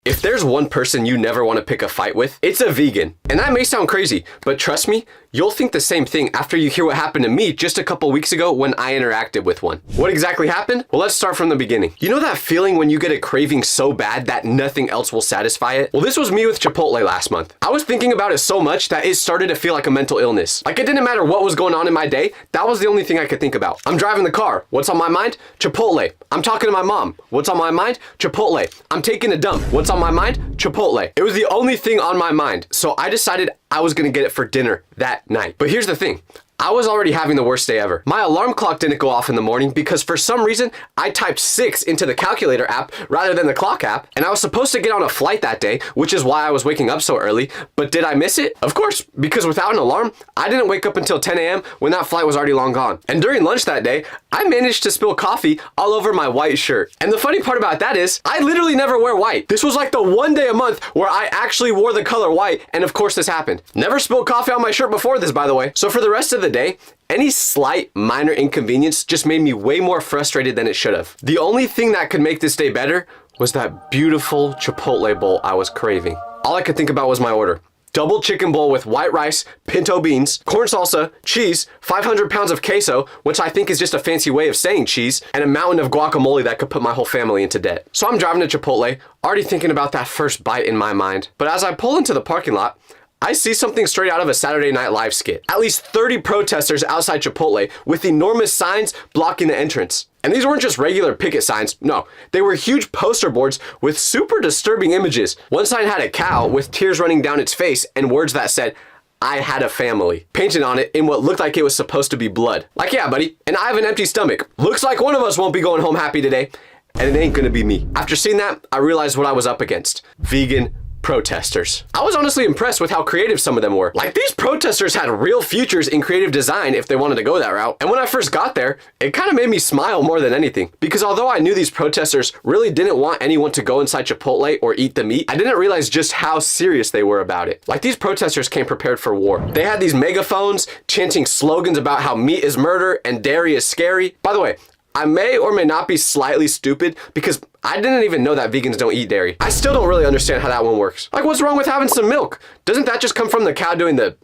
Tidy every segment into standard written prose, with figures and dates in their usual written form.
If there's one person you never want to pick a fight with, it's a vegan. And that may sound crazy, but trust me, you'll think the same thing after you hear what happened to me just a couple weeks ago when I interacted with one. What exactly happened? Well, let's start from the beginning. You know that feeling when you get a craving so bad that nothing else will satisfy it? Well, this was me with Chipotle last month. I was thinking about it so much that it started to feel like a mental illness. Like it didn't matter what was going on in my day, that was the only thing I could think about. I'm driving the car. What's on my mind? Chipotle. I'm talking to my mom. What's on my mind? Chipotle. I'm taking a dump. What's on my mind? Chipotle. It was the only thing on my mind. So I decided I was gonna get it for dinner that night. But here's the thing. I was already having the worst day ever. My alarm clock didn't go off in the morning because for some reason, I typed 6 into the calculator app rather than the clock app, and I was supposed to get on a flight that day, which is why I was waking up so early, but did I miss it? Of course, because without an alarm, I didn't wake up until 10 a.m. when that flight was already long gone. And during lunch that day, I managed to spill coffee all over my white shirt. And the funny part about that is, I literally never wear white. This was like the one day a month where I actually wore the color white, and of course this happened. Never spilled coffee on my shirt before this, by the way. So for the rest of the day, any slight minor inconvenience just made me way more frustrated than it should have. The only thing that could make this day better was that beautiful Chipotle bowl I was craving. All I could think about was my order. Double chicken bowl with white rice, pinto beans, corn salsa, cheese, 500 pounds of queso, which I think is just a fancy way of saying cheese, and a mountain of guacamole that could put my whole family into debt. So I'm driving to Chipotle, already thinking about that first bite in my mind. But as I pull into the parking lot, I see something straight out of a Saturday Night Live skit. At least 30 protesters outside Chipotle with enormous signs blocking the entrance. And these weren't just regular picket signs, no. They were huge poster boards with super disturbing images. One sign had a cow with tears running down its face and words that said, "I had a family," painted on it in what looked like it was supposed to be blood. Like, yeah, buddy, and I have an empty stomach. Looks like one of us won't be going home happy today, and it ain't gonna be me. After seeing that, I realized what I was up against. Vegan protesters. I was honestly impressed with how creative some of them were. Like, these protesters had real futures in creative design if they wanted to go that route. And when I first got there, it kind of made me smile more than anything. Because although I knew these protesters really didn't want anyone to go inside Chipotle or eat the meat, I didn't realize just how serious they were about it. Like, these protesters came prepared for war. They had these megaphones chanting slogans about how meat is murder and dairy is scary. By the way, I may or may not be slightly stupid because I didn't even know that vegans don't eat dairy. I still don't really understand how that one works. Like, what's wrong with having some milk? Doesn't that just come from the cow doing the,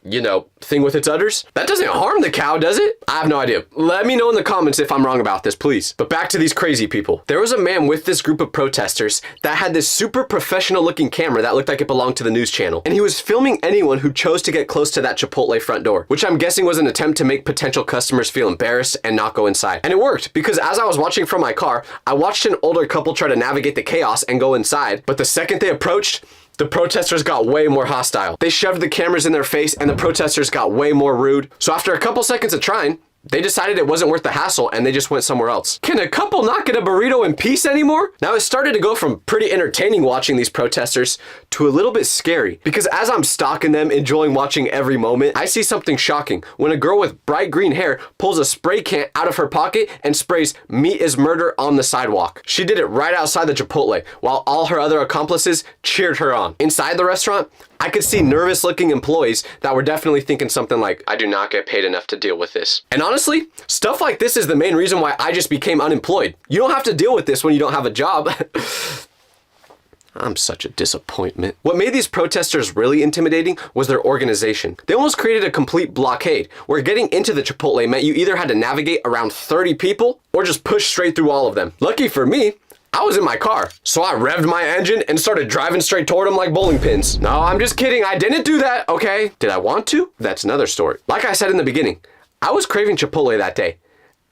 you know, thing with its udders? That doesn't harm the cow, does it? I have no idea. Let me know in the comments if I'm wrong about this, please. But back to these crazy people. There was a man with this group of protesters that had this super professional looking camera that looked like it belonged to the news channel. And he was filming anyone who chose to get close to that Chipotle front door, which I'm guessing was an attempt to make potential customers feel embarrassed and not go inside. And it worked, because as I was watching from my car, I watched an older couple try to navigate the chaos and go inside. But the second they approached, the protesters got way more hostile. They shoved the cameras in their face and the protesters got way more rude. So after a couple seconds of trying, they decided it wasn't worth the hassle and they just went somewhere else. Can a couple not get a burrito in peace anymore? Now it started to go from pretty entertaining watching these protesters to a little bit scary, because as I'm stalking them, enjoying watching every moment, I see something shocking when a girl with bright green hair pulls a spray can out of her pocket and sprays "meat is murder" on the sidewalk. She did it right outside the Chipotle while all her other accomplices cheered her on. Inside the restaurant, I could see nervous looking employees that were definitely thinking something like, "I do not get paid enough to deal with this." And honestly, stuff like this is the main reason why I just became unemployed. You don't have to deal with this when you don't have a job. I'm such a disappointment. What made these protesters really intimidating was their organization. They almost created a complete blockade where getting into the Chipotle meant you either had to navigate around 30 people or just push straight through all of them. Lucky for me, I was in my car, so I revved my engine and started driving straight toward them like bowling pins. No, I'm just kidding. I didn't do that, okay? Did I want to? That's another story. Like I said in the beginning, I was craving Chipotle that day,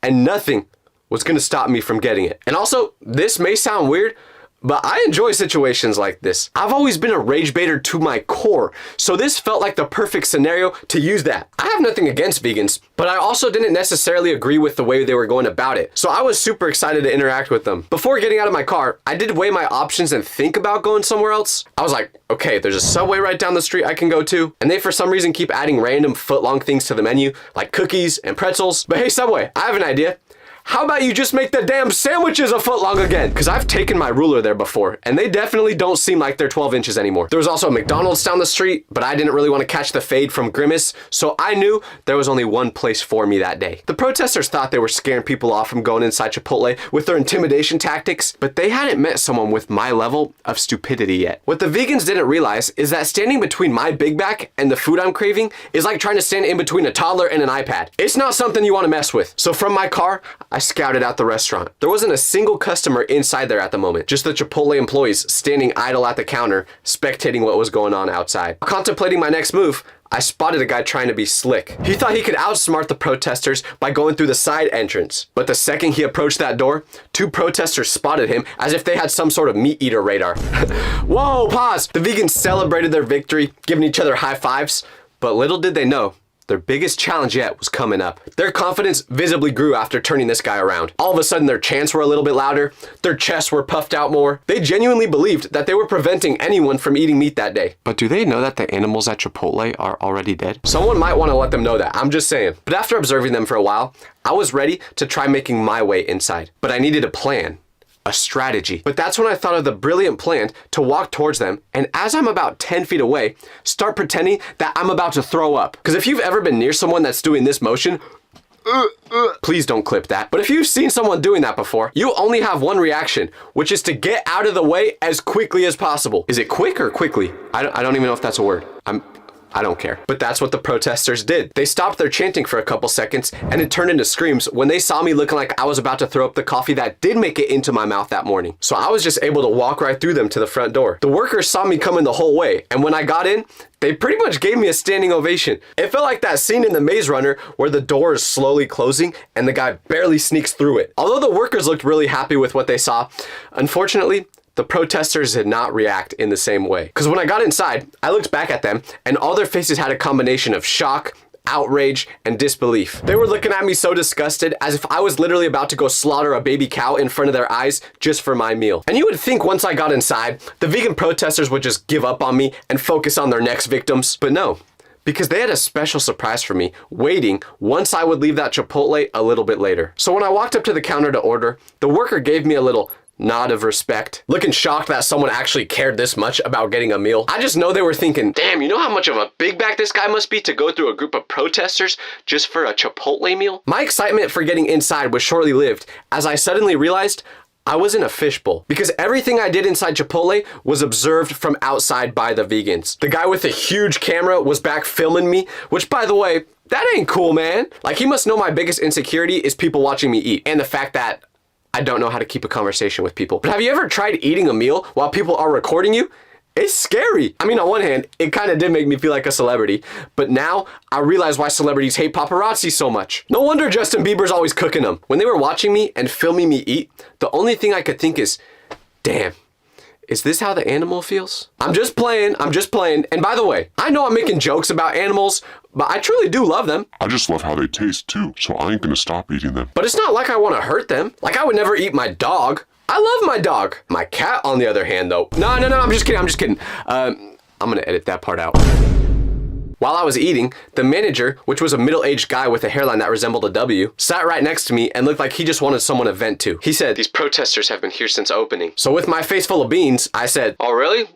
and nothing was gonna stop me from getting it. And also, this may sound weird, but I enjoy situations like this. I've always been a rage baiter to my core, so this felt like the perfect scenario to use that. I have nothing against vegans, but I also didn't necessarily agree with the way they were going about it, so I was super excited to interact with them. Before getting out of my car, I did weigh my options and think about going somewhere else. I was like, okay, there's a Subway right down the street I can go to, and they for some reason keep adding random foot-long things to the menu, like cookies and pretzels. But hey, Subway, I have an idea. how about you just make the damn sandwiches a foot long again? Because I've taken my ruler there before, and they definitely don't seem like they're 12 inches anymore. There was also a McDonald's down the street, but I didn't really want to catch the fade from Grimace, so I knew there was only one place for me that day. The protesters thought they were scaring people off from going inside Chipotle with their intimidation tactics, but they hadn't met someone with my level of stupidity yet. What the vegans didn't realize is that standing between my Big Mac and the food I'm craving is like trying to stand in between a toddler and an iPad. It's not something you want to mess with. So from my car, I scouted out the restaurant. There wasn't a single customer inside there at the moment, just the Chipotle employees standing idle at the counter, spectating what was going on outside. Contemplating my next move, I spotted a guy trying to be slick. He thought he could outsmart the protesters by going through the side entrance. But the second he approached that door, two protesters spotted him as if they had some sort of meat eater radar. Whoa, pause! The vegans celebrated their victory, giving each other high fives. But little did they know, their biggest challenge yet was coming up. Their confidence visibly grew after turning this guy around. All of a sudden, their chants were a little bit louder, their chests were puffed out more. They genuinely believed that they were preventing anyone from eating meat that day. But do they know that the animals at Chipotle are already dead? Someone might want to let them know that, I'm just saying. But after observing them for a while, I was ready to try making my way inside. But I needed a plan. A strategy. But that's when I thought of the brilliant plan to walk towards them, and as I'm about 10 feet away, start pretending that I'm about to throw up. Because if you've ever been near someone that's doing this motion, please don't clip that. But if you've seen someone doing that before, you only have one reaction, which is to get out of the way as quickly as possible. Is it quick or quickly? I don't even know if that's a word. I don't care. But that's what the protesters did. They stopped their chanting for a couple seconds and it turned into screams when they saw me looking like I was about to throw up the coffee that did make it into my mouth that morning. So I was just able to walk right through them to the front door. The workers saw me coming the whole way, and when I got in, they pretty much gave me a standing ovation. It felt like that scene in The Maze Runner where the door is slowly closing and the guy barely sneaks through it. Although the workers looked really happy with what they saw, unfortunately, the protesters did not react in the same way. Because when I got inside, I looked back at them and all their faces had a combination of shock, outrage, and disbelief. They were looking at me so disgusted, as if I was literally about to go slaughter a baby cow in front of their eyes just for my meal. And you would think once I got inside, the vegan protesters would just give up on me and focus on their next victims. But no, because they had a special surprise for me waiting once I would leave that Chipotle a little bit later. So when I walked up to the counter to order, the worker gave me a little nod of respect, looking shocked that someone actually cared this much about getting a meal. I just know they were thinking, damn, you know how much of a big bag this guy must be to go through a group of protesters just for a Chipotle meal? My excitement for getting inside was shortly lived as I suddenly realized I was in a fishbowl, because everything I did inside Chipotle was observed from outside by the vegans. The guy with the huge camera was back filming me, which, by the way, that ain't cool, man. Like, he must know my biggest insecurity is people watching me eat, and the fact that I don't know how to keep a conversation with people. But have you ever tried eating a meal while people are recording you? It's scary. I mean, on one hand, it kind of did make me feel like a celebrity, but now I realize why celebrities hate paparazzi so much. No wonder Justin Bieber's always cooking them. When they were watching me and filming me eat, the only thing I could think is, damn, is this how the animal feels? I'm just playing. And by the way, I know I'm making jokes about animals, but I truly do love them. I just love how they taste too, so I ain't gonna stop eating them. But it's not like I want to hurt them. Like, I would never eat my dog. I love my dog. My cat, on the other hand, though. No, I'm just kidding. I'm gonna edit that part out. While I was eating, the manager, which was a middle-aged guy with a hairline that resembled a W, sat right next to me and looked like he just wanted someone to vent to. He said, "These protesters have been here since opening." So with my face full of beans, I said, "Oh, really?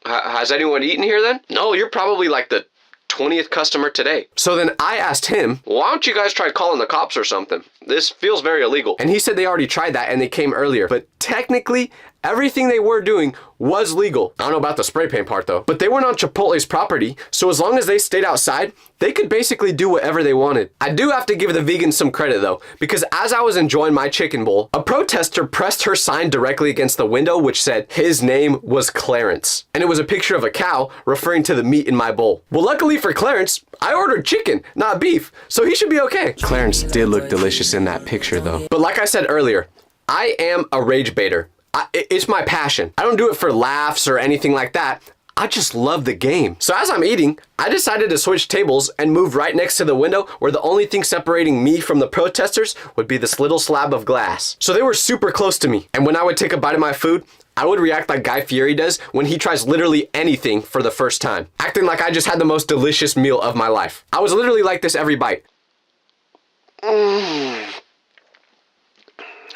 Has anyone eaten here then?" "No, you're probably like the 20th customer today." So then I asked him, "Why don't you guys try calling the cops or something? This feels very illegal." And he said they already tried that and they came earlier. But technically, everything they were doing was legal. I don't know about the spray paint part though. But they weren't on Chipotle's property, so as long as they stayed outside, they could basically do whatever they wanted. I do have to give the vegans some credit though, because as I was enjoying my chicken bowl, a protester pressed her sign directly against the window which said his name was Clarence. And it was a picture of a cow referring to the meat in my bowl. Well, luckily for Clarence, I ordered chicken, not beef, so he should be okay. Clarence did look delicious in that picture though. But like I said earlier, I am a rage baiter. It's my passion. I don't do it for laughs or anything like that. I just love the game. So as I'm eating, I decided to switch tables and move right next to the window where the only thing separating me from the protesters would be this little slab of glass. So they were super close to me. And when I would take a bite of my food, I would react like Guy Fieri does when he tries literally anything for the first time, acting like I just had the most delicious meal of my life. I was literally like this every bite.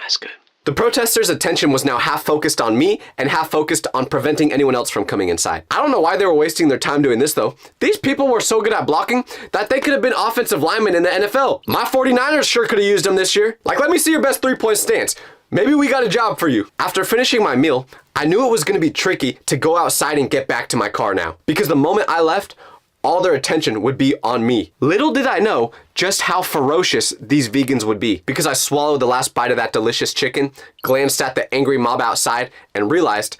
That's good. The protesters' attention was now half focused on me and half focused on preventing anyone else from coming inside. I don't know why they were wasting their time doing this though. These people were so good at blocking that they could have been offensive linemen in the NFL. My 49ers sure could have used them this year. Like, let me see your best three-point stance. Maybe we got a job for you. After finishing my meal, I knew it was going to be tricky to go outside and get back to my car now, because the moment I left, all their attention would be on me. Little did I know just how ferocious these vegans would be, because I swallowed the last bite of that delicious chicken, glanced at the angry mob outside, and realized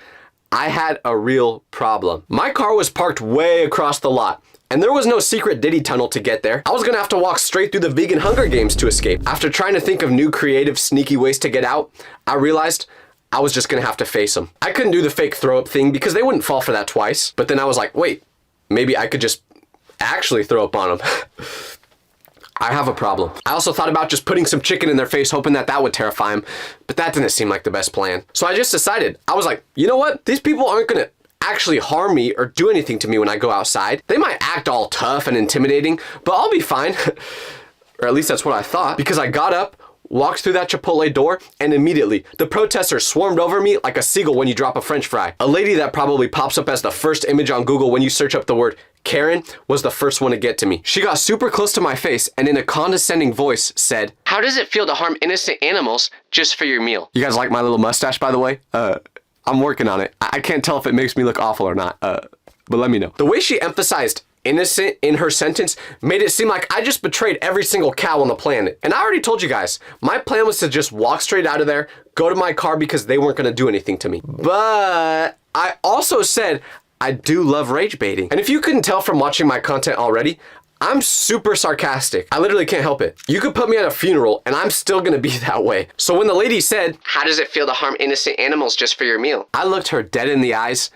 I had a real problem. My car was parked way across the lot, and there was no secret Diddy tunnel to get there. I was gonna have to walk straight through the vegan Hunger Games to escape. After trying to think of new creative, sneaky ways to get out, I realized I was just gonna have to face them. I couldn't do the fake throw up thing because they wouldn't fall for that twice. But then I was like, wait, maybe I could just actually throw up on them. I have a problem. I also thought about just putting some chicken in their face, hoping that that would terrify them, but that didn't seem like the best plan. So I just decided, I was like, you know what? These people aren't gonna actually harm me or do anything to me when I go outside. They might act all tough and intimidating, but I'll be fine. Or at least that's what I thought, because I got up, walked through that Chipotle door, and immediately the protesters swarmed over me like a seagull when you drop a French fry. A lady that probably pops up as the first image on Google when you search up the word Karen was the first one to get to me. She got super close to my face and in a condescending voice said, "How does it feel to harm innocent animals just for your meal?" You guys like my little mustache, by the way? I'm working on it. I can't tell if it makes me look awful or not, but let me know. The way she emphasized innocent in her sentence made it seem like I just betrayed every single cow on the planet. And I already told you guys, my plan was to just walk straight out of there, go to my car because they weren't gonna do anything to me. But I also said I do love rage baiting. And if you couldn't tell from watching my content already, I'm super sarcastic. I literally can't help it. You could put me at a funeral and I'm still gonna be that way. So when the lady said, "How does it feel to harm innocent animals just for your meal?" I looked her dead in the eyes,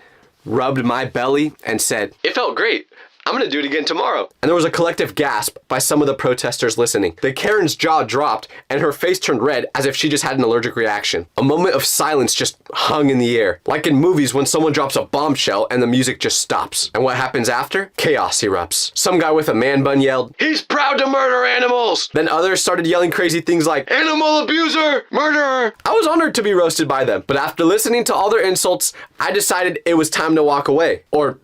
rubbed my belly, and said, "It felt great. I'm gonna do it again tomorrow." And there was a collective gasp by some of the protesters listening. The Karen's jaw dropped and her face turned red as if she just had an allergic reaction. A moment of silence just hung in the air, like in movies when someone drops a bombshell and the music just stops. And what happens after? Chaos erupts. Some guy with a man bun yelled, "He's proud to murder animals!" Then others started yelling crazy things like, "Animal abuser! Murderer!" I was honored to be roasted by them, but after listening to all their insults, I decided it was time to walk away. Or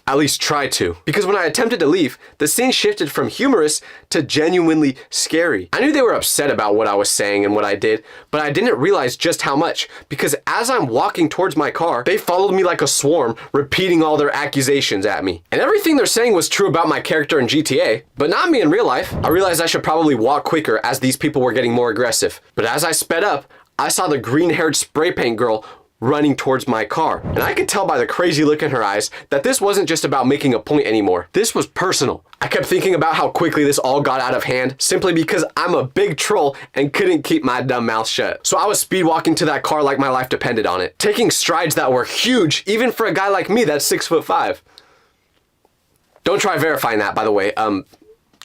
at least try to. Because when I attempted to leave, the scene shifted from humorous to genuinely scary. I knew they were upset about what I was saying and what I did, but I didn't realize just how much, because as I'm walking towards my car, they followed me like a swarm, repeating all their accusations at me. And everything they're saying was true about my character in GTA, but not me in real life. I realized I should probably walk quicker as these people were getting more aggressive. But as I sped up, I saw the green-haired spray paint girl running towards my car. And I could tell by the crazy look in her eyes that this wasn't just about making a point anymore. This was personal. I kept thinking about how quickly this all got out of hand simply because I'm a big troll and couldn't keep my dumb mouth shut. So I was speed walking to that car like my life depended on it, taking strides that were huge even for a guy like me that's 6'5". Don't try verifying that, by the way.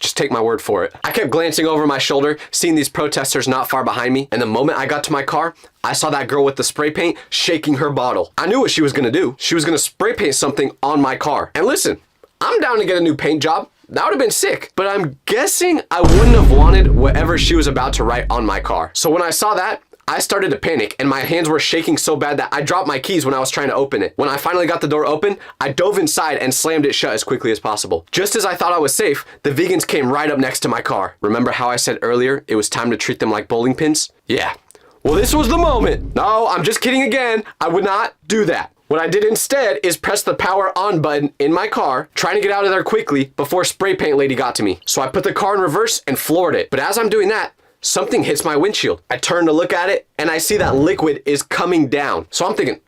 Just take my word for it. I kept glancing over my shoulder, seeing these protesters not far behind me, and the moment I got to my car, I saw that girl with the spray paint shaking her bottle. I knew what she was gonna do. She was gonna spray paint something on my car. And listen, I'm down to get a new paint job. That would have been sick. But I'm guessing I wouldn't have wanted whatever she was about to write on my car. So when I saw that, I started to panic and my hands were shaking so bad that I dropped my keys when I was trying to open it. When I finally got the door open, I dove inside and slammed it shut as quickly as possible. Just as I thought I was safe, the vegans came right up next to my car. Remember how I said earlier it was time to treat them like bowling pins? Yeah. Well, this was the moment. No, I'm just kidding again. I would not do that. What I did instead is press the power on button in my car, trying to get out of there quickly before spray paint lady got to me. So I put the car in reverse and floored it. But as I'm doing that, something hits my windshield. I turn to look at it and I see that liquid is coming down. So I'm thinking,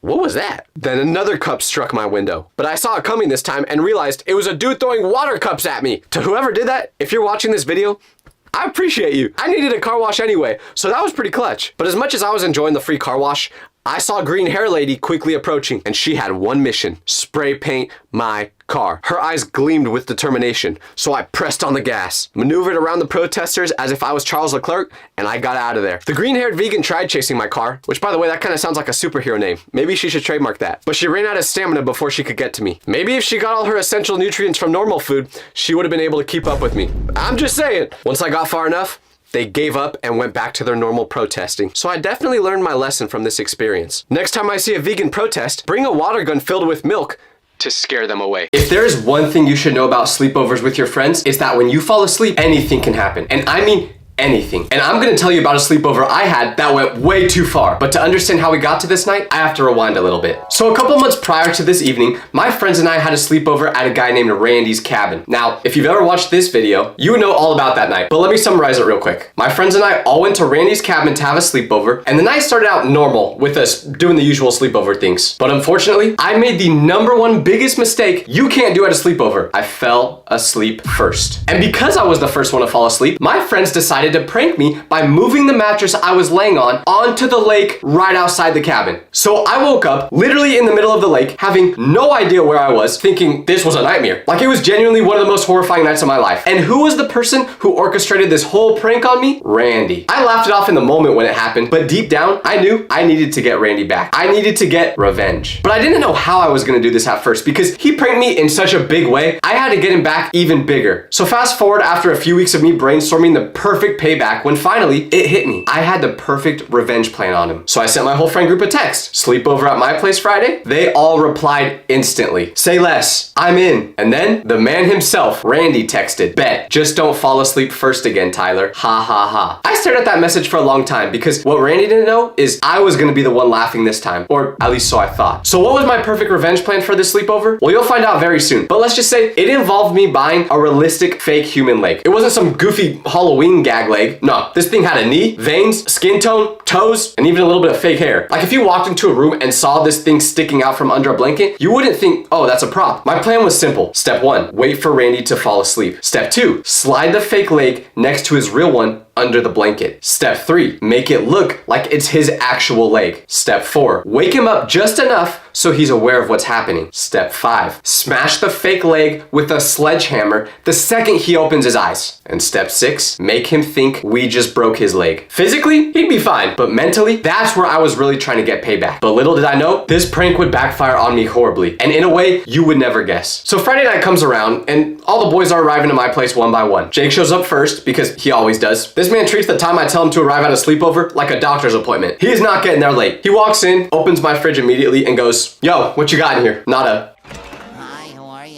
what was that? Then another cup struck my window. But I saw it coming this time and realized it was a dude throwing water cups at me. To whoever did that, if you're watching this video, I appreciate you. I needed a car wash anyway, so that was pretty clutch. But as much as I was enjoying the free car wash, I saw a green hair lady quickly approaching, and she had one mission: spray paint my car. Her eyes gleamed with determination, so I pressed on the gas, maneuvered around the protesters as if I was Charles Leclerc, and I got out of there. The green-haired vegan tried chasing my car, which, by the way, that kind of sounds like a superhero name. Maybe she should trademark that. But she ran out of stamina before she could get to me. Maybe if she got all her essential nutrients from normal food, she would have been able to keep up with me. I'm just saying. Once I got far enough, they gave up and went back to their normal protesting. So I definitely learned my lesson from this experience. Next time I see a vegan protest, bring a water gun filled with milk to scare them away. If there is one thing you should know about sleepovers with your friends, it's that when you fall asleep, anything can happen. And I mean anything. And I'm gonna tell you about a sleepover I had that went way too far. But to understand how we got to this night, I have to rewind a little bit. So a couple months prior to this evening, my friends and I had a sleepover at a guy named Randy's cabin. Now, if you've ever watched this video, you would know all about that night. But let me summarize it real quick. My friends and I all went to Randy's cabin to have a sleepover, and the night started out normal with us doing the usual sleepover things. But unfortunately, I made the #1 biggest mistake you can't do at a sleepover. I fell asleep first. And because I was the first one to fall asleep, my friends decided to prank me by moving the mattress I was laying on onto the lake right outside the cabin. So I woke up literally in the middle of the lake, having no idea where I was, thinking this was a nightmare. Like, it was genuinely one of the most horrifying nights of my life. And who was the person who orchestrated this whole prank on me? Randy. I laughed it off in the moment when it happened, but deep down, I knew I needed to get Randy back. I needed to get revenge. But I didn't know how I was gonna do this at first because he pranked me in such a big way, I had to get him back even bigger. So fast forward after a few weeks of me brainstorming the perfect payback, when finally it hit me. I had the perfect revenge plan on him. So I sent my whole friend group a text. Sleepover at my place Friday? They all replied instantly. Say less. I'm in. And then the man himself, Randy, texted, bet. Just don't fall asleep first again, Tyler. Ha ha ha. I stared at that message for a long time because what Randy didn't know is I was gonna be the one laughing this time. Or at least so I thought. So what was my perfect revenge plan for this sleepover? Well, you'll find out very soon. But let's just say it involved me buying a realistic fake human leg. It wasn't some goofy Halloween gag leg. No, this thing had a knee, veins, skin tone, toes, and even a little bit of fake hair. Like, if you walked into a room and saw this thing sticking out from under a blanket, you wouldn't think, oh, that's a prop. My plan was simple. Step 1, wait for Randy to fall asleep. Step 2, slide the fake leg next to his real one under the blanket. Step 3, make it look like it's his actual leg. Step 4, wake him up just enough so he's aware of what's happening. Step 5, smash the fake leg with a sledgehammer the second he opens his eyes. And step 6, make him think we just broke his leg. Physically, he'd be fine, but mentally, that's where I was really trying to get payback. But little did I know, this prank would backfire on me horribly, and in a way you would never guess. So Friday night comes around, and all the boys are arriving at my place one by one. Jake shows up first, because he always does. This man treats the time I tell him to arrive at a sleepover like a doctor's appointment. He is not getting there late. He walks in, opens my fridge immediately, and goes, yo, what you got in here? Nada.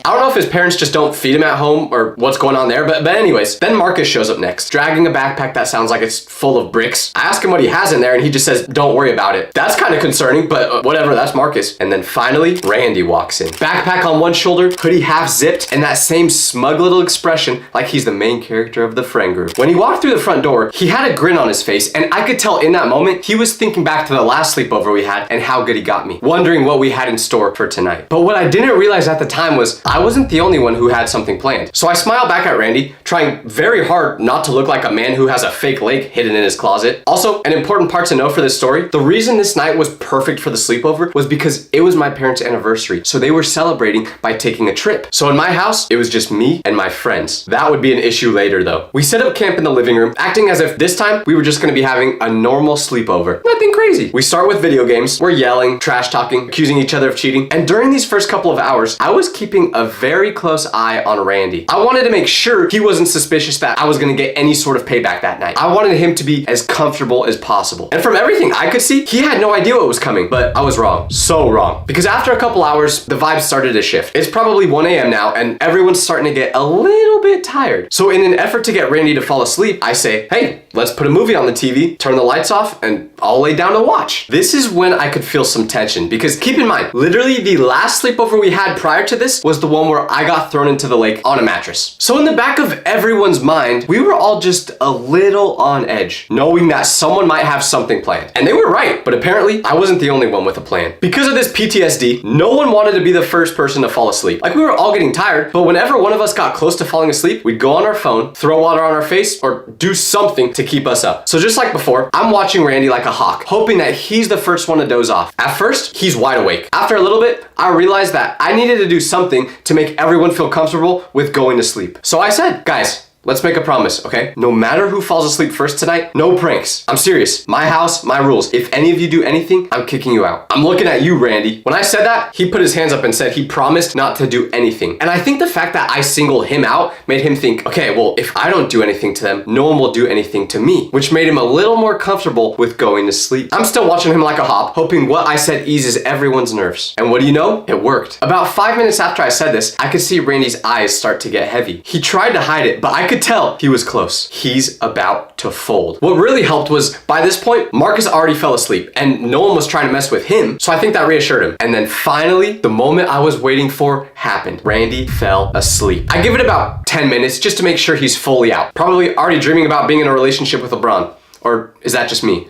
I don't know if his parents just don't feed him at home or what's going on there, but anyways, then Marcus shows up next, dragging a backpack that sounds like it's full of bricks. I ask him what he has in there and he just says, don't worry about it. That's kind of concerning, but whatever, that's Marcus. And then finally, Randy walks in. Backpack on one shoulder, hoodie half zipped, and that same smug little expression like he's the main character of the friend group. When he walked through the front door, he had a grin on his face, and I could tell in that moment, he was thinking back to the last sleepover we had and how good he got me, wondering what we had in store for tonight. But what I didn't realize at the time was I wasn't the only one who had something planned. So I smile back at Randy, trying very hard not to look like a man who has a fake leg hidden in his closet. Also, an important part to know for this story, the reason this night was perfect for the sleepover was because it was my parents' anniversary. So they were celebrating by taking a trip. So in my house, it was just me and my friends. That would be an issue later though. We set up camp in the living room, acting as if this time we were just gonna be having a normal sleepover. Nothing crazy. We start with video games. We're yelling, trash talking, accusing each other of cheating. And during these first couple of hours, I was keeping a very close eye on Randy. I wanted to make sure he wasn't suspicious that I was gonna get any sort of payback that night. I wanted him to be as comfortable as possible. And from everything I could see, he had no idea what was coming, but I was wrong. So wrong. Because after a couple hours, the vibes started to shift. It's probably 1 a.m. now, and everyone's starting to get a little bit tired. So in an effort to get Randy to fall asleep, I say, hey, let's put a movie on the TV, turn the lights off, and I'll lay down to watch. This is when I could feel some tension, because keep in mind, literally the last sleepover we had prior to this was the one where I got thrown into the lake on a mattress. So in the back of everyone's mind, we were all just a little on edge, knowing that someone might have something planned. And they were right, but apparently I wasn't the only one with a plan. Because of this PTSD, no one wanted to be the first person to fall asleep. Like, we were all getting tired, but whenever one of us got close to falling asleep, we'd go on our phone, throw water on our face, or do something to keep us up. So just like before, I'm watching Randy like a hawk, hoping that he's the first one to doze off. At first, he's wide awake. After a little bit, I realized that I needed to do something to make everyone feel comfortable with going to sleep. So I said, guys, let's make a promise, okay? No matter who falls asleep first tonight, no pranks. I'm serious. My house, my rules. If any of you do anything, I'm kicking you out. I'm looking at you, Randy. When I said that, he put his hands up and said he promised not to do anything. And I think the fact that I singled him out made him think, okay, well, if I don't do anything to them, no one will do anything to me, which made him a little more comfortable with going to sleep. I'm still watching him like a hawk, hoping what I said eases everyone's nerves. And what do you know? It worked. About 5 minutes after I said this, I could see Randy's eyes start to get heavy. He tried to hide it, but I could tell he was close. He's about to fold. What really helped was, by this point, Marcus already fell asleep and no one was trying to mess with him, so I think that reassured him. And then finally, the moment I was waiting for happened. Randy fell asleep. I give it about 10 minutes just to make sure he's fully out. Probably already dreaming about being in a relationship with LeBron. Or is that just me?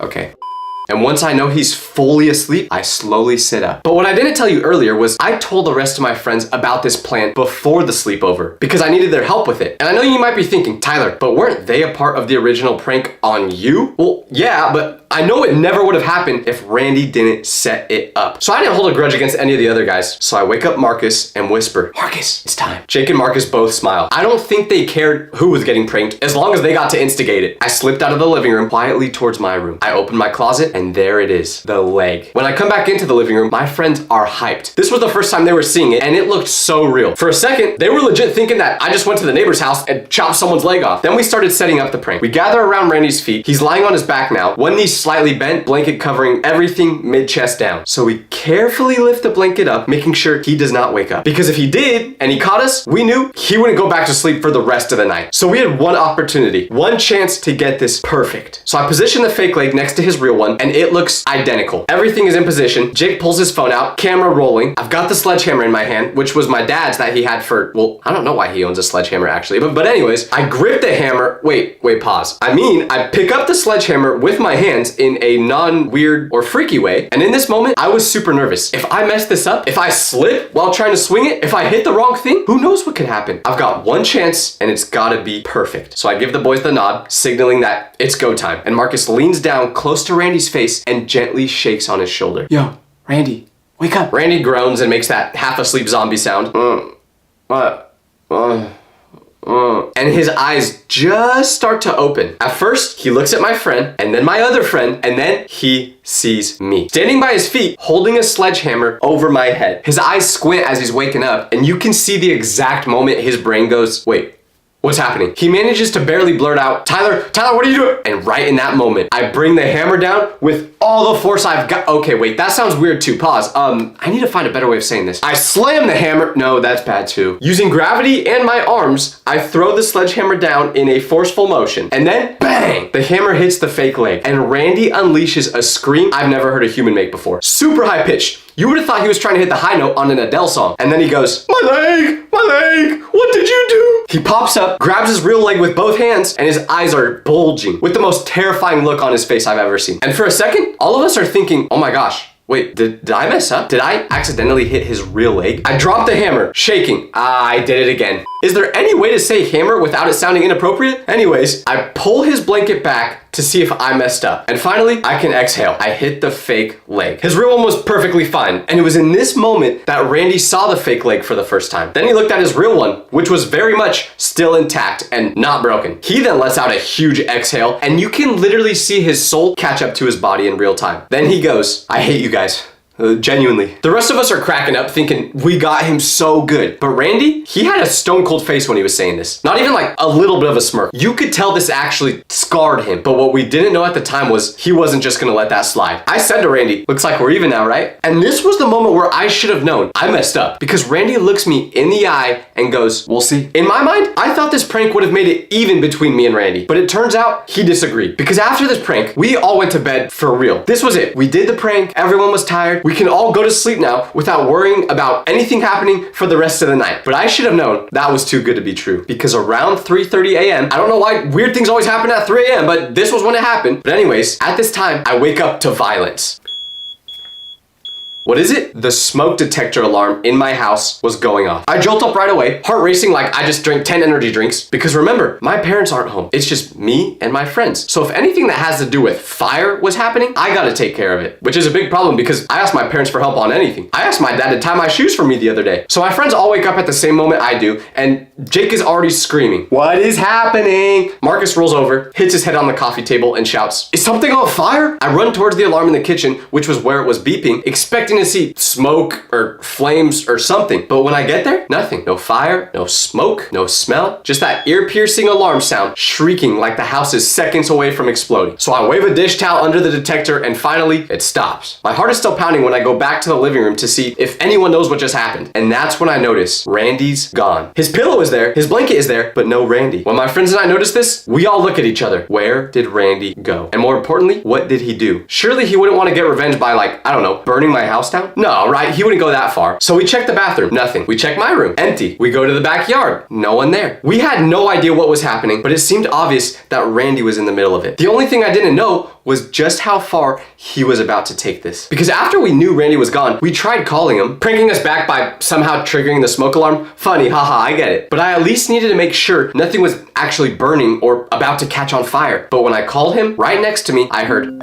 Okay. And once I know he's fully asleep, I slowly sit up. But what I didn't tell you earlier was I told the rest of my friends about this plan before the sleepover because I needed their help with it. And I know you might be thinking, Tyler, but weren't they a part of the original prank on you? Well, yeah, but I know it never would have happened if Randy didn't set it up. So I didn't hold a grudge against any of the other guys. So I wake up Marcus and whisper, Marcus, it's time. Jake and Marcus both smile. I don't think they cared who was getting pranked as long as they got to instigate it. I slipped out of the living room quietly towards my room. I opened my closet and there it is, the leg. When I come back into the living room, my friends are hyped. This was the first time they were seeing it and it looked so real. For a second, they were legit thinking that I just went to the neighbor's house and chopped someone's leg off. Then we started setting up the prank. We gather around Randy's feet. He's lying on his back now, one knee slightly bent, blanket covering everything mid-chest down. So we carefully lift the blanket up, making sure he does not wake up. Because if he did, and he caught us, we knew he wouldn't go back to sleep for the rest of the night. So we had one opportunity, one chance to get this perfect. So I position the fake leg next to his real one, and it looks identical. Everything is in position. Jake pulls his phone out, camera rolling. I've got the sledgehammer in my hand, which was my dad's that he had for, well, I don't know why he owns a sledgehammer actually, but anyways, I grip the hammer. Wait, pause. I pick up the sledgehammer with my hands in a non-weird or freaky way, and in this moment, I was super nervous. If I mess this up, if I slip while trying to swing it, if I hit the wrong thing, who knows what could happen? I've got one chance, and it's gotta be perfect. So I give the boys the nod, signaling that it's go time, and Marcus leans down close to Randy's face and gently shakes on his shoulder. Yo, Randy, wake up. Randy groans and makes that half-asleep zombie sound. What? And his eyes just start to open. At first, he looks at my friend, and then my other friend, and then he sees me. Standing by his feet, holding a sledgehammer over my head. His eyes squint as he's waking up, and you can see the exact moment his brain goes, wait, what's happening? He manages to barely blurt out, Tyler, what are you doing? And right in that moment, I bring the hammer down with all the force I've got. Okay, wait, that sounds weird too. Pause. I need to find a better way of saying this. I slam the hammer. No, that's bad too. Using gravity and my arms, I throw the sledgehammer down in a forceful motion. And then, bang! The hammer hits the fake leg. And Randy unleashes a scream I've never heard a human make before. Super high pitched. You would have thought he was trying to hit the high note on an Adele song. And then he goes, my leg, what did you do? He pops up, grabs his real leg with both hands, and his eyes are bulging with the most terrifying look on his face I've ever seen. And for a second, all of us are thinking, oh my gosh, wait, did I mess up? Did I accidentally hit his real leg? I dropped the hammer, shaking. I did it again. Is there any way to say hammer without it sounding inappropriate? Anyways, I pull his blanket back to see if I messed up. And finally, I can exhale. I hit the fake leg. His real one was perfectly fine. And it was in this moment that Randy saw the fake leg for the first time. Then he looked at his real one, which was very much still intact and not broken. He then lets out a huge exhale, and you can literally see his soul catch up to his body in real time. Then he goes, I hate you guys. Genuinely. The rest of us are cracking up thinking we got him so good. But Randy, he had a stone cold face when he was saying this. Not even like a little bit of a smirk. You could tell this actually scarred him. But what we didn't know at the time was he wasn't just gonna let that slide. I said to Randy, looks like we're even now, right? And this was the moment where I should have known I messed up because Randy looks me in the eye and goes, we'll see. In my mind, I thought this prank would have made it even between me and Randy. But it turns out he disagreed. Because after this prank, we all went to bed for real. This was it. We did the prank. Everyone was tired. We can all go to sleep now without worrying about anything happening for the rest of the night. But I should have known that was too good to be true because around 3:30 a.m., I don't know why weird things always happen at 3 a.m., but this was when it happened. But anyways, at this time, I wake up to violence. What is it? The smoke detector alarm in my house was going off. I jolt up right away, heart racing like I just drank 10 energy drinks. Because remember, my parents aren't home. It's just me and my friends. So if anything that has to do with fire was happening, I gotta take care of it. Which is a big problem because I asked my parents for help on anything. I asked my dad to tie my shoes for me the other day. So my friends all wake up at the same moment I do, and Jake is already screaming, "What is happening?" Marcus rolls over, hits his head on the coffee table, and shouts, "Is something on fire?" I run towards the alarm in the kitchen, which was where it was beeping, expecting to see smoke or flames or something. But when I get there, nothing. No fire, no smoke, no smell, just that ear-piercing alarm sound shrieking like the house is seconds away from exploding. So I wave a dish towel under the detector and finally it stops. My heart is still pounding when I go back to the living room to see if anyone knows what just happened. And that's when I notice Randy's gone. His pillow is there, his blanket is there, but no Randy. When my friends and I notice this, we all look at each other. Where did Randy go? And more importantly, what did he do? Surely he wouldn't want to get revenge by, like, I don't know, burning my house down? No, right? He wouldn't go that far. So we check the bathroom. Nothing. We check my room. Empty. We go to the backyard. No one there. We had no idea what was happening, but it seemed obvious that Randy was in the middle of it. The only thing I didn't know was just how far he was about to take this. Because after we knew Randy was gone, we tried calling him, pranking us back by somehow triggering the smoke alarm. Funny, haha, I get it. But I at least needed to make sure nothing was actually burning or about to catch on fire. But when I called him, right next to me, I heard...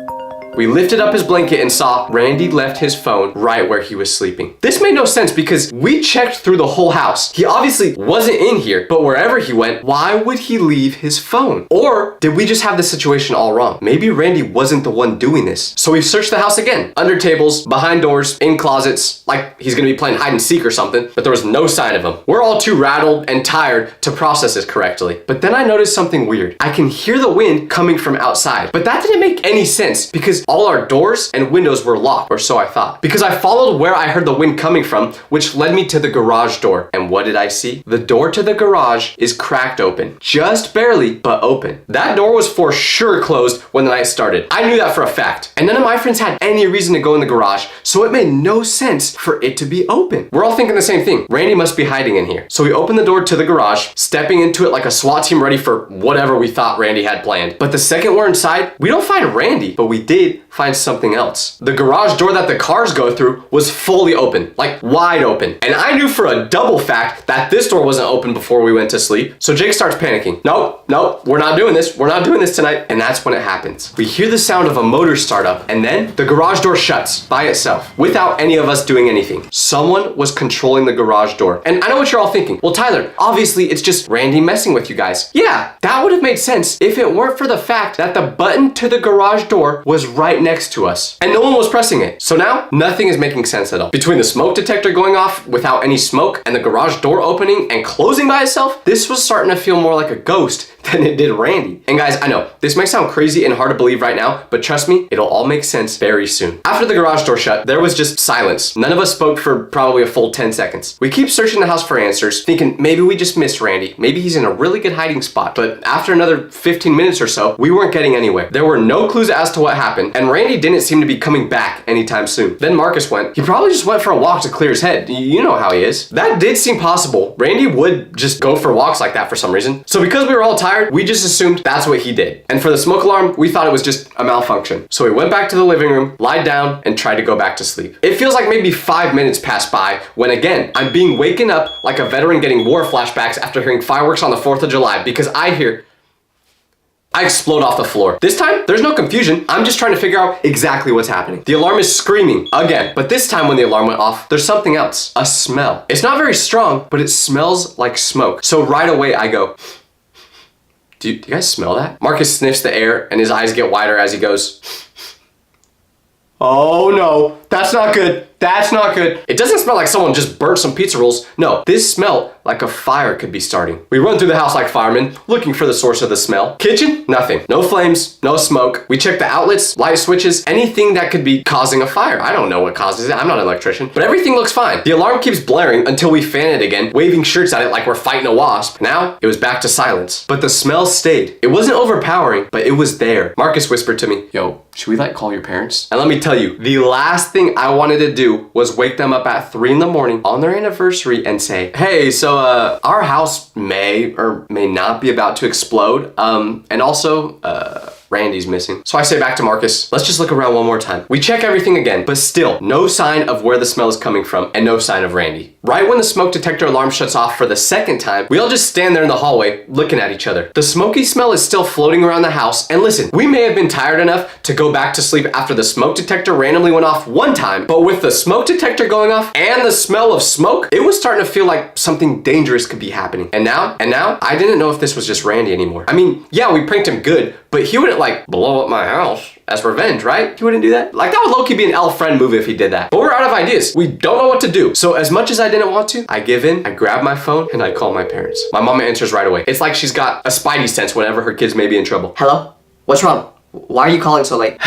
We lifted up his blanket and saw Randy left his phone right where he was sleeping. This made no sense because we checked through the whole house. He obviously wasn't in here, but wherever he went, why would he leave his phone? Or did we just have the situation all wrong? Maybe Randy wasn't the one doing this. So we searched the house again, under tables, behind doors, in closets, like he's gonna be playing hide and seek or something, but there was no sign of him. We're all too rattled and tired to process this correctly. But then I noticed something weird. I can hear the wind coming from outside, but that didn't make any sense because all our doors and windows were locked, or so I thought. Because I followed where I heard the wind coming from, which led me to the garage door. And what did I see? The door to the garage is cracked open. Just barely, but open. That door was for sure closed when the night started. I knew that for a fact. And none of my friends had any reason to go in the garage, so it made no sense for it to be open. We're all thinking the same thing. Randy must be hiding in here. So we opened the door to the garage, stepping into it like a SWAT team ready for whatever we thought Randy had planned. But the second we're inside, we don't find Randy, but we did find something else. The garage door that the cars go through was fully open, like wide open. And I knew for a double fact that this door wasn't open before we went to sleep. So Jake starts panicking. Nope, we're not doing this. We're not doing this tonight. And that's when it happens. We hear the sound of a motor start up, and then the garage door shuts by itself without any of us doing anything. Someone was controlling the garage door. And I know what you're all thinking. Well, Tyler, obviously it's just Randy messing with you guys. Yeah, that would have made sense if it weren't for the fact that the button to the garage door was right next to us. And no one was pressing it. So now, nothing is making sense at all. Between the smoke detector going off without any smoke and the garage door opening and closing by itself, this was starting to feel more like a ghost than it did Randy. And guys, I know, this might sound crazy and hard to believe right now, but trust me, it'll all make sense very soon. After the garage door shut, there was just silence. None of us spoke for probably a full 10 seconds. We keep searching the house for answers, thinking maybe we just missed Randy. Maybe he's in a really good hiding spot. But after another 15 minutes or so, we weren't getting anywhere. There were no clues as to what happened, and Randy didn't seem to be coming back anytime soon. Then Marcus went. He probably just went for a walk to clear his head. You know how he is. That did seem possible. Randy would just go for walks like that for some reason. So because we were all tired, we just assumed that's what he did. And for the smoke alarm, we thought it was just a malfunction. So we went back to the living room, lied down, and tried to go back to sleep. It feels like maybe 5 minutes passed by when again, I'm being waken up like a veteran getting war flashbacks after hearing fireworks on the 4th of July because I explode off the floor. This time, there's no confusion. I'm just trying to figure out exactly what's happening. The alarm is screaming again, but this time when the alarm went off, there's something else, a smell. It's not very strong, but it smells like smoke. So right away I go, do you guys smell that? Marcus sniffs the air and his eyes get wider as he goes, oh no, that's not good. That's not good. It doesn't smell like someone just burnt some pizza rolls. No, this smelled like a fire could be starting. We run through the house like firemen, looking for the source of the smell. Kitchen, nothing. No flames, no smoke. We check the outlets, light switches, anything that could be causing a fire. I don't know what causes it. I'm not an electrician, but everything looks fine. The alarm keeps blaring until we fan it again, waving shirts at it like we're fighting a wasp. Now, it was back to silence, but the smell stayed. It wasn't overpowering, but it was there. Marcus whispered to me, yo, should we like call your parents? And let me tell you, the last thing I wanted to do was wake them up at 3 in the morning on their anniversary and say, hey, so our house may or may not be about to explode. And also, Randy's missing. So I say back to Marcus, let's just look around one more time. We check everything again, but still no sign of where the smell is coming from and no sign of Randy. Right when the smoke detector alarm shuts off for the second time, we all just stand there in the hallway looking at each other. The smoky smell is still floating around the house, and listen, we may have been tired enough to go back to sleep after the smoke detector randomly went off one time, but with the smoke detector going off and the smell of smoke, it was starting to feel like something dangerous could be happening. And now, I didn't know if this was just Randy anymore. I mean, yeah, we pranked him good, but he wouldn't like blow up my house as revenge, right? He wouldn't do that. Like that would low-key be an L friend move if he did that. But we're out of ideas. We don't know what to do. So as much as I didn't want to, I give in, I grab my phone, and I call my parents. My mom answers right away. It's like she's got a spidey sense whenever her kids may be in trouble. Hello? What's wrong? Why are you calling so late?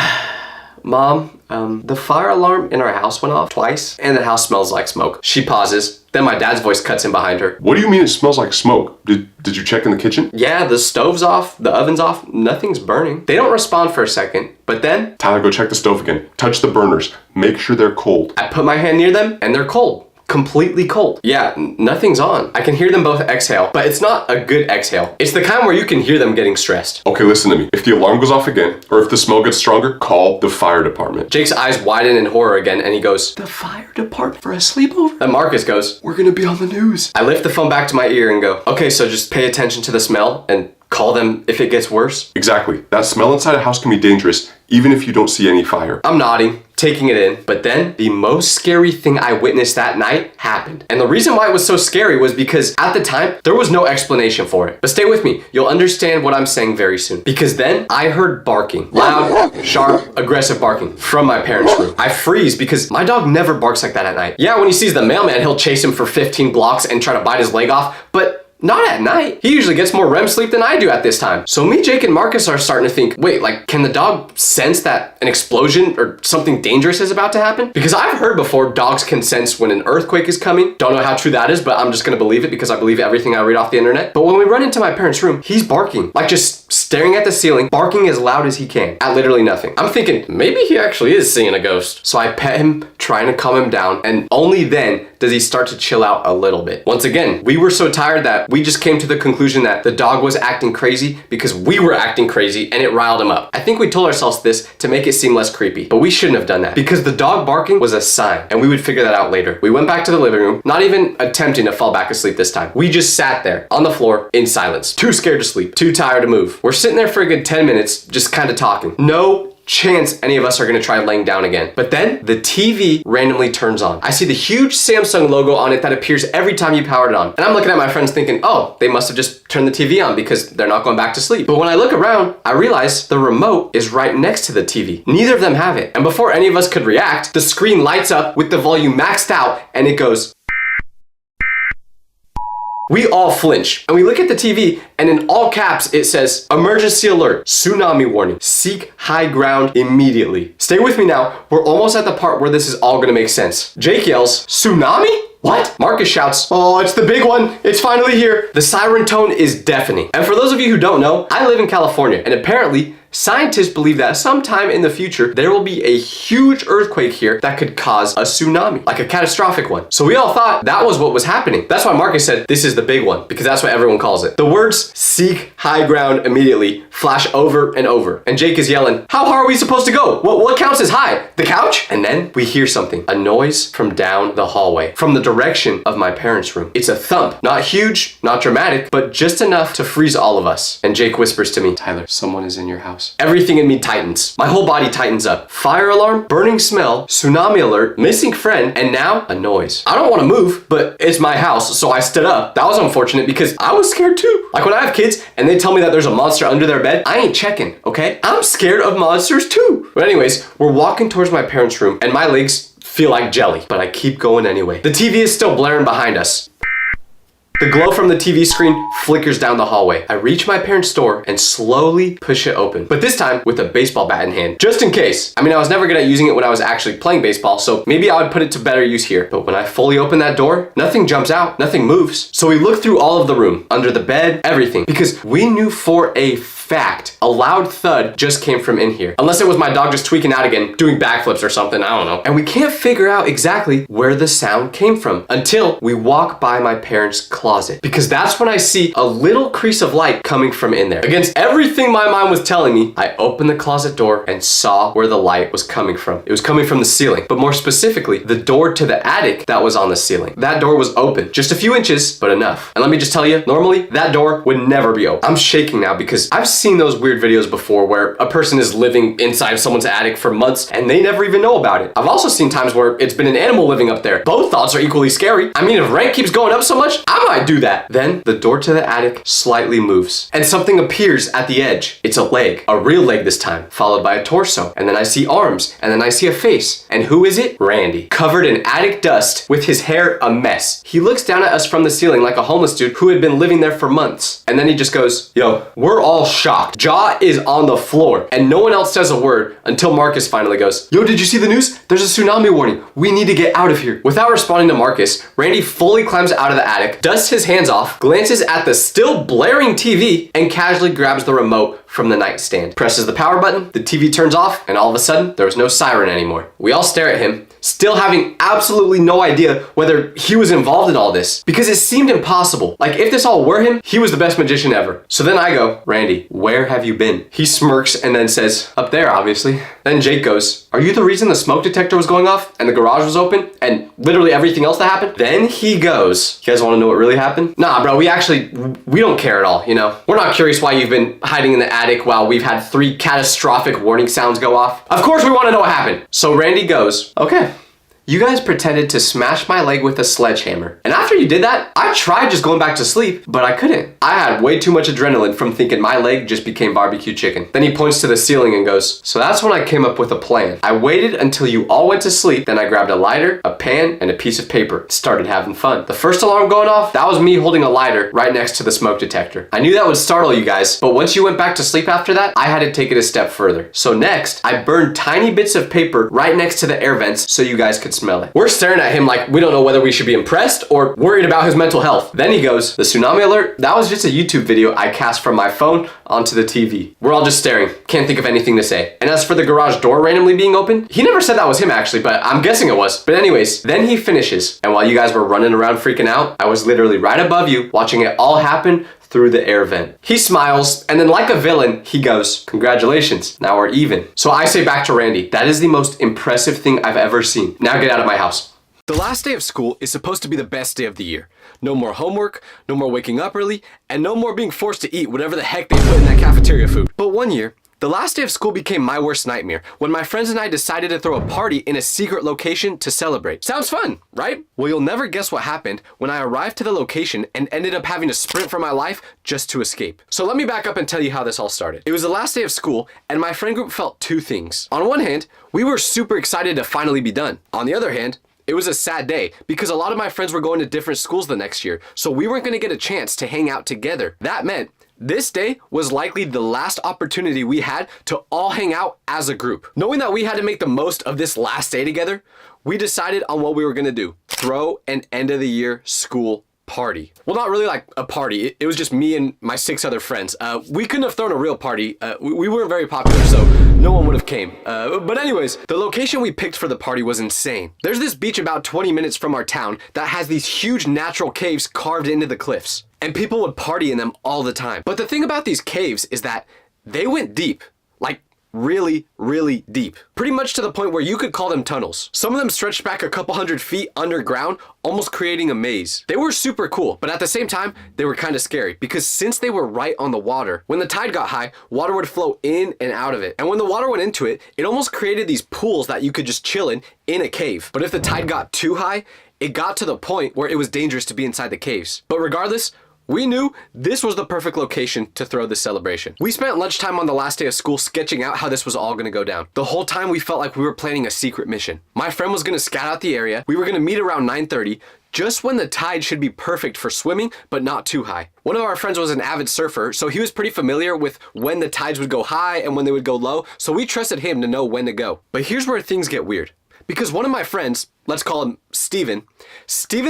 Mom, the fire alarm in our house went off twice, and the house smells like smoke. She pauses. Then my dad's voice cuts in behind her. What do you mean it smells like smoke? Did you check in the kitchen? Yeah, the stove's off, the oven's off, nothing's burning. They don't respond for a second, but then Tyler, go check the stove again. Touch the burners. Make sure they're cold. I put my hand near them, and they're cold. Completely cold. Yeah, nothing's on. I can hear them both exhale, but it's not a good exhale. It's the kind where you can hear them getting stressed. Okay, listen to me. If the alarm goes off again, or if the smell gets stronger, call the fire department. Jake's eyes widen in horror again, and he goes, The fire department for a sleepover? and Marcus goes, We're gonna be on the news. I lift the phone back to my ear and go, okay, so just pay attention to the smell and call them if it gets worse. Exactly. That smell inside a house can be dangerous, even if you don't see any fire. I'm nodding, taking it in, but then the most scary thing I witnessed that night happened. And the reason why it was so scary was because at the time, there was no explanation for it. But stay with me, you'll understand what I'm saying very soon. Because then I heard barking, loud, sharp, aggressive barking from my parents' room. I freeze because my dog never barks like that at night. Yeah, when he sees the mailman, he'll chase him for 15 blocks and try to bite his leg off, but not at night. He usually gets more REM sleep than I do at this time. So me, Jake, and Marcus are starting to think, wait, like, can the dog sense that an explosion or something dangerous is about to happen? Because I've heard before dogs can sense when an earthquake is coming. Don't know how true that is, but I'm just gonna believe it because I believe everything I read off the internet. But when we run into my parents' room, he's barking, like just staring at the ceiling, barking as loud as he can at literally nothing. I'm thinking, maybe he actually is seeing a ghost. So I pet him, trying to calm him down, and only then does he start to chill out a little bit. Once again, we were so tired that we just came to the conclusion that the dog was acting crazy because we were acting crazy and it riled him up. I think we told ourselves this to make it seem less creepy, but we shouldn't have done that because the dog barking was a sign and we would figure that out later. We went back to the living room, not even attempting to fall back asleep this time. We just sat there on the floor in silence, too scared to sleep, too tired to move. We're sitting there for a good 10 minutes, just kind of talking. No chance any of us are gonna try laying down again. But then the TV randomly turns on. I see the huge Samsung logo on it that appears every time you power it on. And I'm looking at my friends thinking, oh, they must have just turned the TV on because they're not going back to sleep. But when I look around, I realize the remote is right next to the TV. Neither of them have it. And before any of us could react, the screen lights up with the volume maxed out and it goes. We all flinch and we look at the TV and in all caps it says, emergency alert, tsunami warning, seek high ground immediately. Stay with me now, we're almost at the part where this is all gonna make sense. Jake yells, tsunami? What? Marcus shouts, oh, it's the big one. It's finally here. The siren tone is deafening. And for those of you who don't know, I live in California and apparently scientists believe that sometime in the future, there will be a huge earthquake here that could cause a tsunami, like a catastrophic one. So we all thought that was what was happening. That's why Marcus said, this is the big one, because that's what everyone calls it. The words, seek high ground immediately, flash over and over. And Jake is yelling, how far are we supposed to go? What counts as high? The couch? And then we hear something, a noise from down the hallway, from the direction of my parents' room. It's a thump, not huge, not dramatic, but just enough to freeze all of us. And Jake whispers to me, Tyler, someone is in your house. Everything in me tightens. My whole body tightens up. Fire alarm, burning smell, tsunami alert, missing friend, and now a noise. I don't want to move, but it's my house, so I stood up. That was unfortunate because I was scared too. Like when I have kids and they tell me that there's a monster under their bed, I ain't checking, okay? I'm scared of monsters too. But anyways, we're walking towards my parents' room and my legs feel like jelly, but I keep going anyway. The TV is still blaring behind us. The glow from the TV screen flickers down the hallway. I reach my parents' door and slowly push it open, but this time with a baseball bat in hand, just in case. I mean, I was never good at using it when I was actually playing baseball, so maybe I would put it to better use here. But when I fully open that door, nothing jumps out, nothing moves. So we look through all of the room, under the bed, everything, because we knew for a fact a loud thud just came from in here. Unless it was my dog just tweaking out again, doing backflips or something, I don't know. And we can't figure out exactly where the sound came from until we walk by my parents' closet. Because that's when I see a little crease of light coming from in there. Against everything my mind was telling me, I opened the closet door and saw where the light was coming from. It was coming from the ceiling, but more specifically, the door to the attic that was on the ceiling. That door was open, just a few inches, but enough. And let me just tell you, normally that door would never be open. I'm shaking now because I've seen those weird videos before where a person is living inside someone's attic for months and they never even know about it. I've also seen times where it's been an animal living up there. Both thoughts are equally scary. I mean, if rank keeps going up so much, I might do that. Then the door to the attic slightly moves and something appears at the edge. It's a leg, a real leg this time, followed by a torso. And then I see arms, and then I see a face. And who is it? Randy, covered in attic dust with his hair a mess. He looks down at us from the ceiling like a homeless dude who had been living there for months. And then he just goes, yo, we're all shocked. Jaw is on the floor and no one else says a word until Marcus finally goes, yo, did you see the news? There's a tsunami warning. We need to get out of here. Without responding to Marcus, Randy fully climbs out of the attic, dusts his hands off, glances at the still blaring TV, and casually grabs the remote from the nightstand. Presses the power button, the TV turns off, and all of a sudden, there was no siren anymore. We all stare at him, still having absolutely no idea whether he was involved in all this, because it seemed impossible. Like, if this all were him, he was the best magician ever. So then I go, Randy, where have you been? He smirks and then says, up there, obviously. Then Jake goes, are you the reason the smoke detector was going off and the garage was open and literally everything else that happened? Then he goes, you guys want to know what really happened? Nah, bro, we don't care at all, you know? We're not curious why you've been hiding in the attic while we've had 3 catastrophic warning sounds go off. Of course we want to know what happened. So Randy goes, okay. You guys pretended to smash my leg with a sledgehammer. And after you did that, I tried just going back to sleep, but I couldn't. I had way too much adrenaline from thinking my leg just became barbecue chicken. Then he points to the ceiling and goes, so that's when I came up with a plan. I waited until you all went to sleep, then I grabbed a lighter, a pan, and a piece of paper. Started having fun. The first alarm going off, that was me holding a lighter right next to the smoke detector. I knew that would startle you guys, but once you went back to sleep after that, I had to take it a step further. So next, I burned tiny bits of paper right next to the air vents so you guys could smell it. We're staring at him like we don't know whether we should be impressed or worried about his mental health. Then he goes, the tsunami alert, that was just a YouTube video I cast from my phone onto the TV. We're all just staring, can't think of anything to say. And as for the garage door randomly being open, he never said that was him actually, but I'm guessing it was. But anyways, then he finishes. And while you guys were running around freaking out, I was literally right above you watching it all happen through the air vent. He smiles, and then like a villain, he goes, congratulations, now we're even. So I say back to Randy, that is the most impressive thing I've ever seen. Now get out of my house. The last day of school is supposed to be the best day of the year. No more homework, no more waking up early, and no more being forced to eat whatever the heck they put in that cafeteria food. But one year, the last day of school became my worst nightmare when my friends and I decided to throw a party in a secret location to celebrate. Sounds fun, right? Well, you'll never guess what happened when I arrived to the location and ended up having to sprint for my life just to escape. So let me back up and tell you how this all started. It was the last day of school and my friend group felt 2 things. On one hand, we were super excited to finally be done. On the other hand, it was a sad day because a lot of my friends were going to different schools the next year, so we weren't going to get a chance to hang out together. That meant this day was likely the last opportunity we had to all hang out as a group. Knowing that we had to make the most of this last day together, we decided on what we were gonna do. Throw an end of the year school party. Well, not really like a party. It was just me and my 6 other friends. We couldn't have thrown a real party. We weren't very popular, so no one would have came. But anyways, the location we picked for the party was insane. There's this beach about 20 minutes from our town that has these huge natural caves carved into the cliffs. And people would party in them all the time. But the thing about these caves is that they went deep. Like, really, really deep. Pretty much to the point where you could call them tunnels. Some of them stretched back a couple hundred feet underground, almost creating a maze. They were super cool, but at the same time, they were kind of scary because since they were right on the water, when the tide got high, water would flow in and out of it. And when the water went into it, it almost created these pools that you could just chill in a cave. But if the tide got too high, it got to the point where it was dangerous to be inside the caves. But regardless, we knew this was the perfect location to throw this celebration. We spent lunchtime on the last day of school sketching out how this was all gonna go down. The whole time we felt like we were planning a secret mission. My friend was gonna scout out the area. We were gonna meet around 9:30, just when the tide should be perfect for swimming, but not too high. One of our friends was an avid surfer, so he was pretty familiar with when the tides would go high and when they would go low, so we trusted him to know when to go. But here's where things get weird. Because one of my friends, let's call him Steven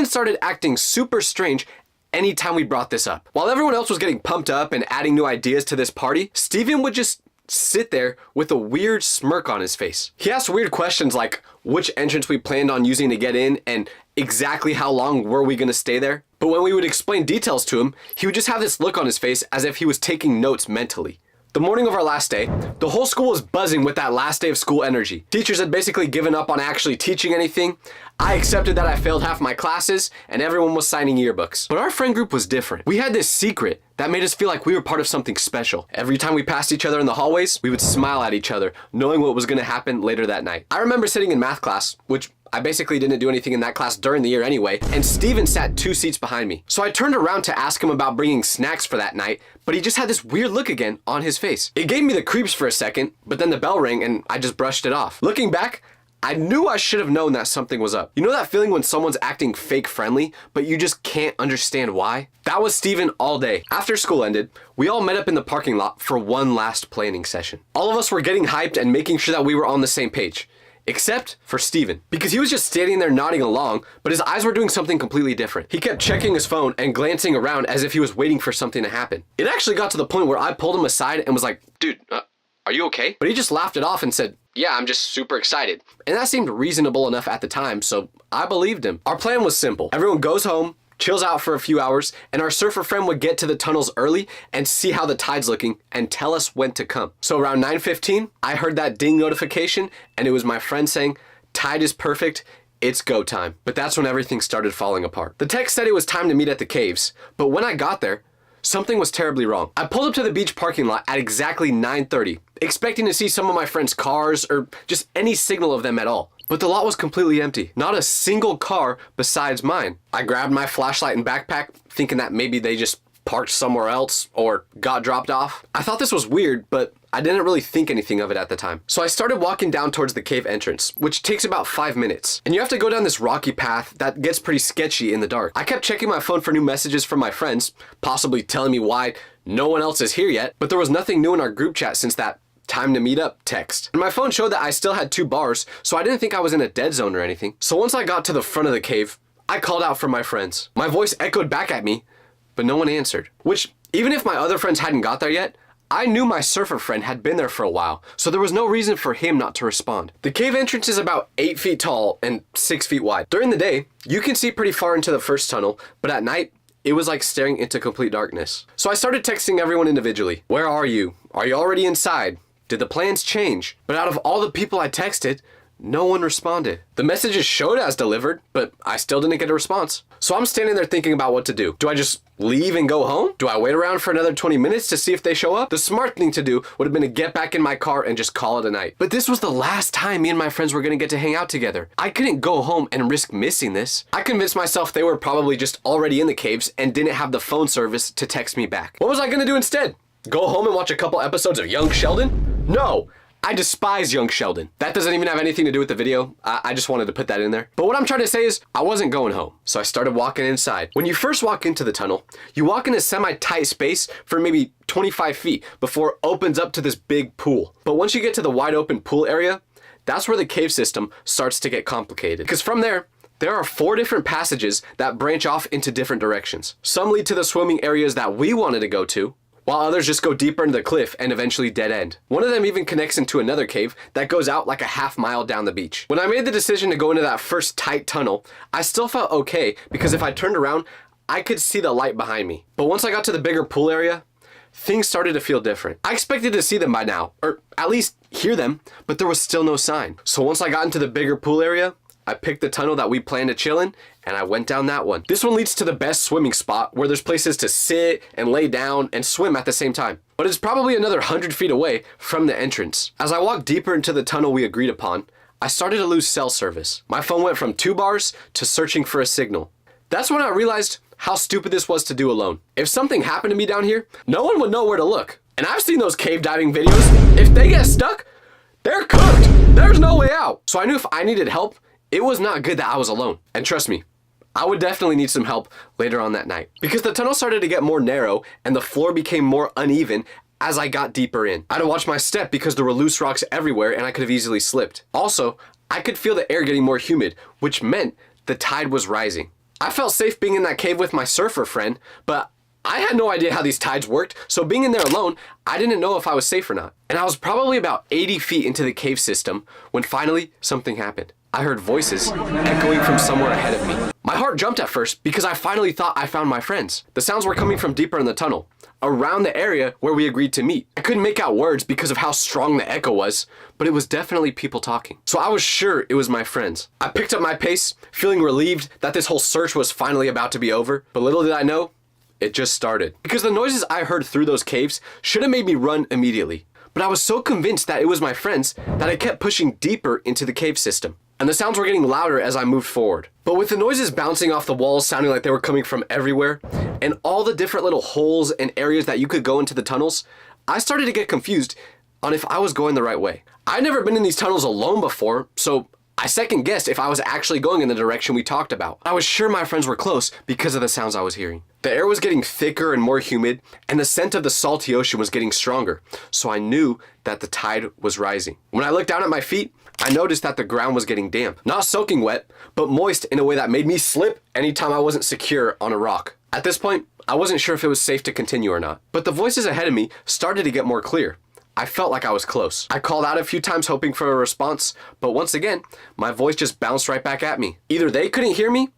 started acting super strange anytime we brought this up. While everyone else was getting pumped up and adding new ideas to this party, Steven would just sit there with a weird smirk on his face. He asked weird questions like which entrance we planned on using to get in and exactly how long were we gonna stay there. But when we would explain details to him, he would just have this look on his face as if he was taking notes mentally. The morning of our last day, the whole school was buzzing with that last day of school energy. Teachers had basically given up on actually teaching anything. I accepted that I failed half my classes, and everyone was signing yearbooks. But our friend group was different. We had this secret that made us feel like we were part of something special. Every time we passed each other in the hallways, we would smile at each other, knowing what was gonna happen later that night. I remember sitting in math class, which I basically didn't do anything in that class during the year anyway, and Steven sat 2 seats behind me. So I turned around to ask him about bringing snacks for that night, but he just had this weird look again on his face. It gave me the creeps for a second, but then the bell rang and I just brushed it off. Looking back, I knew I should have known that something was up. You know that feeling when someone's acting fake friendly, but you just can't understand why? That was Steven all day. After school ended, we all met up in the parking lot for one last planning session. All of us were getting hyped and making sure that we were on the same page. Except for Steven, because he was just standing there nodding along, but his eyes were doing something completely different. He kept checking his phone and glancing around as if he was waiting for something to happen. It actually got to the point where I pulled him aside and was like, dude, are you okay? But he just laughed it off and said, yeah, I'm just super excited. And that seemed reasonable enough at the time, so I believed him. Our plan was simple. Everyone goes home, chills out for a few hours, and our surfer friend would get to the tunnels early and see how the tide's looking and tell us when to come. So around 9:15, I heard that ding notification, and it was my friend saying, tide is perfect, it's go time. But that's when everything started falling apart. The text said it was time to meet at the caves, but when I got there, something was terribly wrong. I pulled up to the beach parking lot at exactly 9:30, expecting to see some of my friends' cars or just any signal of them at all. But the lot was completely empty. Not a single car besides mine. I grabbed my flashlight and backpack, thinking that maybe they just parked somewhere else or got dropped off. I thought this was weird, but I didn't really think anything of it at the time. So I started walking down towards the cave entrance, which takes about 5 minutes. And you have to go down this rocky path that gets pretty sketchy in the dark. I kept checking my phone for new messages from my friends, possibly telling me why no one else is here yet, but there was nothing new in our group chat since that time to meet up text. And my phone showed that I still had 2 bars, so I didn't think I was in a dead zone or anything. So once I got to the front of the cave, I called out for my friends. My voice echoed back at me, but no one answered. Which, even if my other friends hadn't got there yet, I knew my surfer friend had been there for a while, so there was no reason for him not to respond. The cave entrance is about 8 feet tall and 6 feet wide. During the day, you can see pretty far into the first tunnel, but at night, it was like staring into complete darkness. So I started texting everyone individually. Where are you? Are you already inside? Did the plans change? But out of all the people I texted, no one responded. The messages showed as delivered, but I still didn't get a response. So I'm standing there thinking about what to do. Do I just leave and go home? Do I wait around for another 20 minutes to see if they show up? The smart thing to do would have been to get back in my car and just call it a night. But this was the last time me and my friends were gonna get to hang out together. I couldn't go home and risk missing this. I convinced myself they were probably just already in the caves and didn't have the phone service to text me back. What was I gonna do instead? Go home and watch a couple episodes of Young Sheldon? No, I despise Young Sheldon. That doesn't even have anything to do with the video. I just wanted to put that in there. But what I'm trying to say is I wasn't going home. So I started walking inside. When you first walk into the tunnel, you walk in a semi-tight space for maybe 25 feet before it opens up to this big pool. But once you get to the wide open pool area, that's where the cave system starts to get complicated. Because from there are 4 different passages that branch off into different directions. Some lead to the swimming areas that we wanted to go to, while others just go deeper into the cliff and eventually dead end. One of them even connects into another cave that goes out like a half mile down the beach. When I made the decision to go into that first tight tunnel, I still felt okay because if I turned around, I could see the light behind me. But once I got to the bigger pool area, things started to feel different. I expected to see them by now, or at least hear them, but there was still no sign. So once I got into the bigger pool area, I picked the tunnel that we planned to chill in, and I went down that one. This one leads to the best swimming spot where there's places to sit and lay down and swim at the same time. But it's probably another 100 feet away from the entrance. As I walked deeper into the tunnel we agreed upon, I started to lose cell service. My phone went from 2 bars to searching for a signal. That's when I realized how stupid this was to do alone. If something happened to me down here, no one would know where to look. And I've seen those cave diving videos. If they get stuck, they're cooked. There's no way out. So I knew if I needed help, it was not good that I was alone. And trust me, I would definitely need some help later on that night. Because the tunnel started to get more narrow and the floor became more uneven as I got deeper in. I had to watch my step because there were loose rocks everywhere and I could have easily slipped. Also, I could feel the air getting more humid, which meant the tide was rising. I felt safe being in that cave with my surfer friend, but I had no idea how these tides worked, so being in there alone, I didn't know if I was safe or not. And I was probably about 80 feet into the cave system when finally something happened. I heard voices echoing from somewhere ahead of me. My heart jumped at first because I finally thought I found my friends. The sounds were coming from deeper in the tunnel, around the area where we agreed to meet. I couldn't make out words because of how strong the echo was, but it was definitely people talking. So I was sure it was my friends. I picked up my pace, feeling relieved that this whole search was finally about to be over, but little did I know, it just started. Because the noises I heard through those caves should have made me run immediately. But I was so convinced that it was my friends that I kept pushing deeper into the cave system. And the sounds were getting louder as I moved forward. But with the noises bouncing off the walls sounding like they were coming from everywhere, and all the different little holes and areas that you could go into the tunnels, I started to get confused on if I was going the right way. I'd never been in these tunnels alone before, so I second guessed if I was actually going in the direction we talked about. I was sure my friends were close because of the sounds I was hearing. The air was getting thicker and more humid, and the scent of the salty ocean was getting stronger, so I knew that the tide was rising. When I looked down at my feet, I noticed that the ground was getting damp. Not soaking wet, but moist in a way that made me slip anytime I wasn't secure on a rock. At this point, I wasn't sure if it was safe to continue or not, but the voices ahead of me started to get more clear. I felt like I was close. I called out a few times hoping for a response, but once again, my voice just bounced right back at me. Either they couldn't hear me,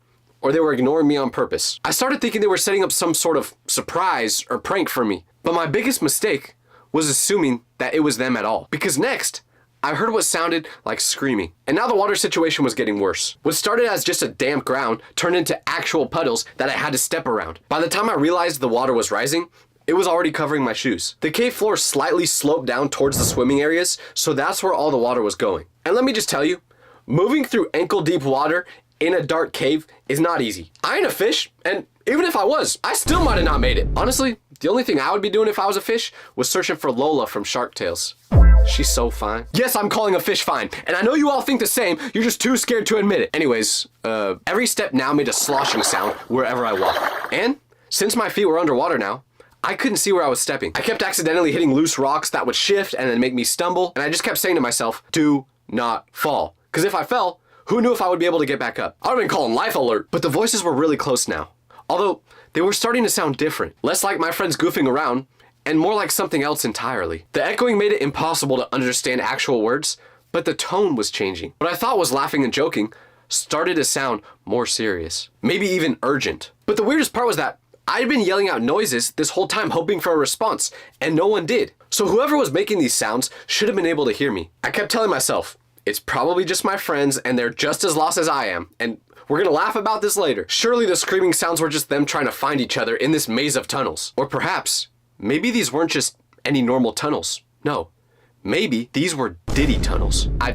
or they were ignoring me on purpose. I started thinking they were setting up some sort of surprise or prank for me, but my biggest mistake was assuming that it was them at all. Because next, I heard what sounded like screaming. And now the water situation was getting worse. What started as just a damp ground turned into actual puddles that I had to step around. By the time I realized the water was rising, it was already covering my shoes. The cave floor slightly sloped down towards the swimming areas, so that's where all the water was going. And let me just tell you, moving through ankle-deep water in a dark cave is not easy. I ain't a fish, and even if I was, I still might have not made it. Honestly, the only thing I would be doing if I was a fish was searching for Lola from Shark Tales. She's so fine. Yes, I'm calling a fish fine, and I know you all think the same, you're just too scared to admit it. Anyways, every step now made a sloshing sound wherever I walked. And since my feet were underwater now, I couldn't see where I was stepping. I kept accidentally hitting loose rocks that would shift and then make me stumble, and I just kept saying to myself, do not fall. Because if I fell, who knew if I would be able to get back up? I would have been calling life alert. But the voices were really close now. Although, they were starting to sound different. Less like my friends goofing around, and more like something else entirely. The echoing made it impossible to understand actual words, but the tone was changing. What I thought was laughing and joking started to sound more serious. Maybe even urgent. But the weirdest part was that I'd been yelling out noises this whole time hoping for a response, and no one did. So whoever was making these sounds should have been able to hear me. I kept telling myself, it's probably just my friends and they're just as lost as I am, and we're gonna laugh about this later. Surely the screaming sounds were just them trying to find each other in this maze of tunnels. Or perhaps, maybe these weren't just any normal tunnels. No, maybe these were Diddy tunnels. I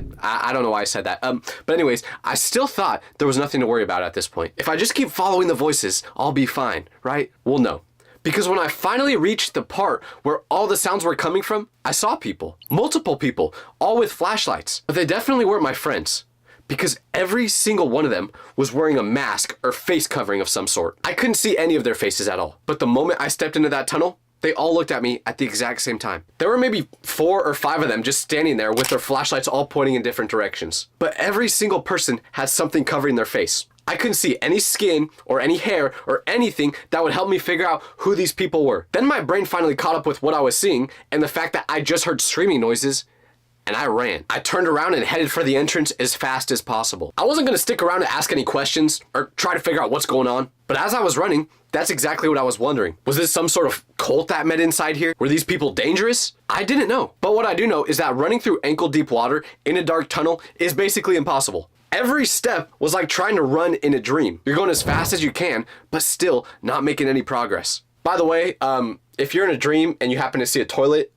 don't know why I said that. But anyways, I still thought there was nothing to worry about at this point. If I just keep following the voices, I'll be fine, right? Well, no. Because when I finally reached the part where all the sounds were coming from, I saw people. Multiple people, all with flashlights. But they definitely weren't my friends. Because every single one of them was wearing a mask or face covering of some sort. I couldn't see any of their faces at all. But the moment I stepped into that tunnel, they all looked at me at the exact same time. There were maybe 4 or 5 of them just standing there with their flashlights all pointing in different directions. But every single person had something covering their face. I couldn't see any skin or any hair or anything that would help me figure out who these people were. Then my brain finally caught up with what I was seeing and the fact that I just heard screaming noises, and I ran. I turned around and headed for the entrance as fast as possible. I wasn't gonna stick around to ask any questions or try to figure out what's going on. But as I was running, that's exactly what I was wondering. Was this some sort of cult that met inside here? Were these people dangerous? I didn't know. But what I do know is that running through ankle-deep water in a dark tunnel is basically impossible. Every step was like trying to run in a dream. You're going as fast as you can, but still not making any progress. By the way, if you're in a dream and you happen to see a toilet,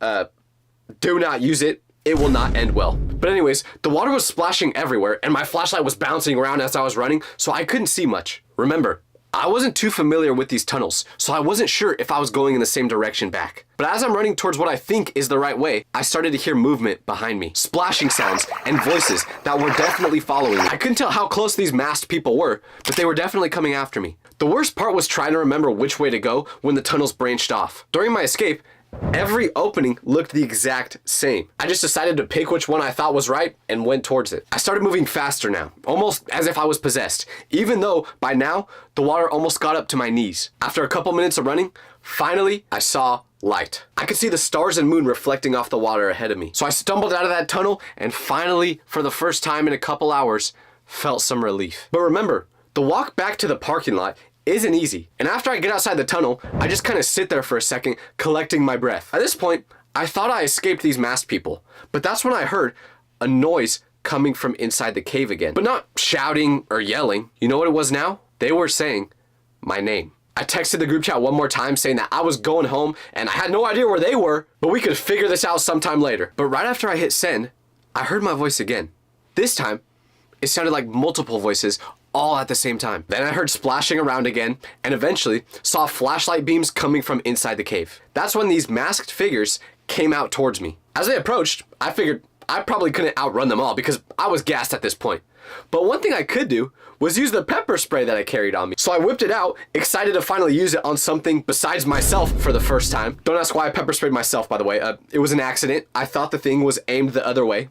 do not use it. It will not end well. But anyways, the water was splashing everywhere and my flashlight was bouncing around as I was running, so I couldn't see much. Remember, I wasn't too familiar with these tunnels, so I wasn't sure if I was going in the same direction back. But as I'm running towards what I think is the right way, I started to hear movement behind me, splashing sounds and voices that were definitely following me. I couldn't tell how close these masked people were, but they were definitely coming after me. The worst part was trying to remember which way to go when the tunnels branched off. During my escape, Every opening looked the exact same. I just decided to pick which one I thought was right and went towards it. I started moving faster now, almost as if I was possessed, even though by now the water almost got up to my knees. After a couple minutes of running, finally I saw light. I could see the stars and moon reflecting off the water ahead of me. So I stumbled out of that tunnel and finally, for the first time in a couple hours, felt some relief. But remember, the walk back to the parking lot isn't easy. And after I get outside the tunnel, I just kind of sit there for a second, collecting my breath. At this point, I thought I escaped these masked people, but that's when I heard a noise coming from inside the cave again. But not shouting or yelling. You know what it was now? They were saying my name. I texted the group chat one more time saying that I was going home and I had no idea where they were, but we could figure this out sometime later. But right after I hit send, I heard my voice again. This time, it sounded like multiple voices all at the same time. Then I heard splashing around again and eventually saw flashlight beams coming from inside the cave. That's when these masked figures came out towards me. As they approached, I figured I probably couldn't outrun them all because I was gassed at this point. But one thing I could do was use the pepper spray that I carried on me. So I whipped it out, excited to finally use it on something besides myself for the first time. Don't ask why I pepper sprayed myself, by the way. It was an accident. I thought the thing was aimed the other way.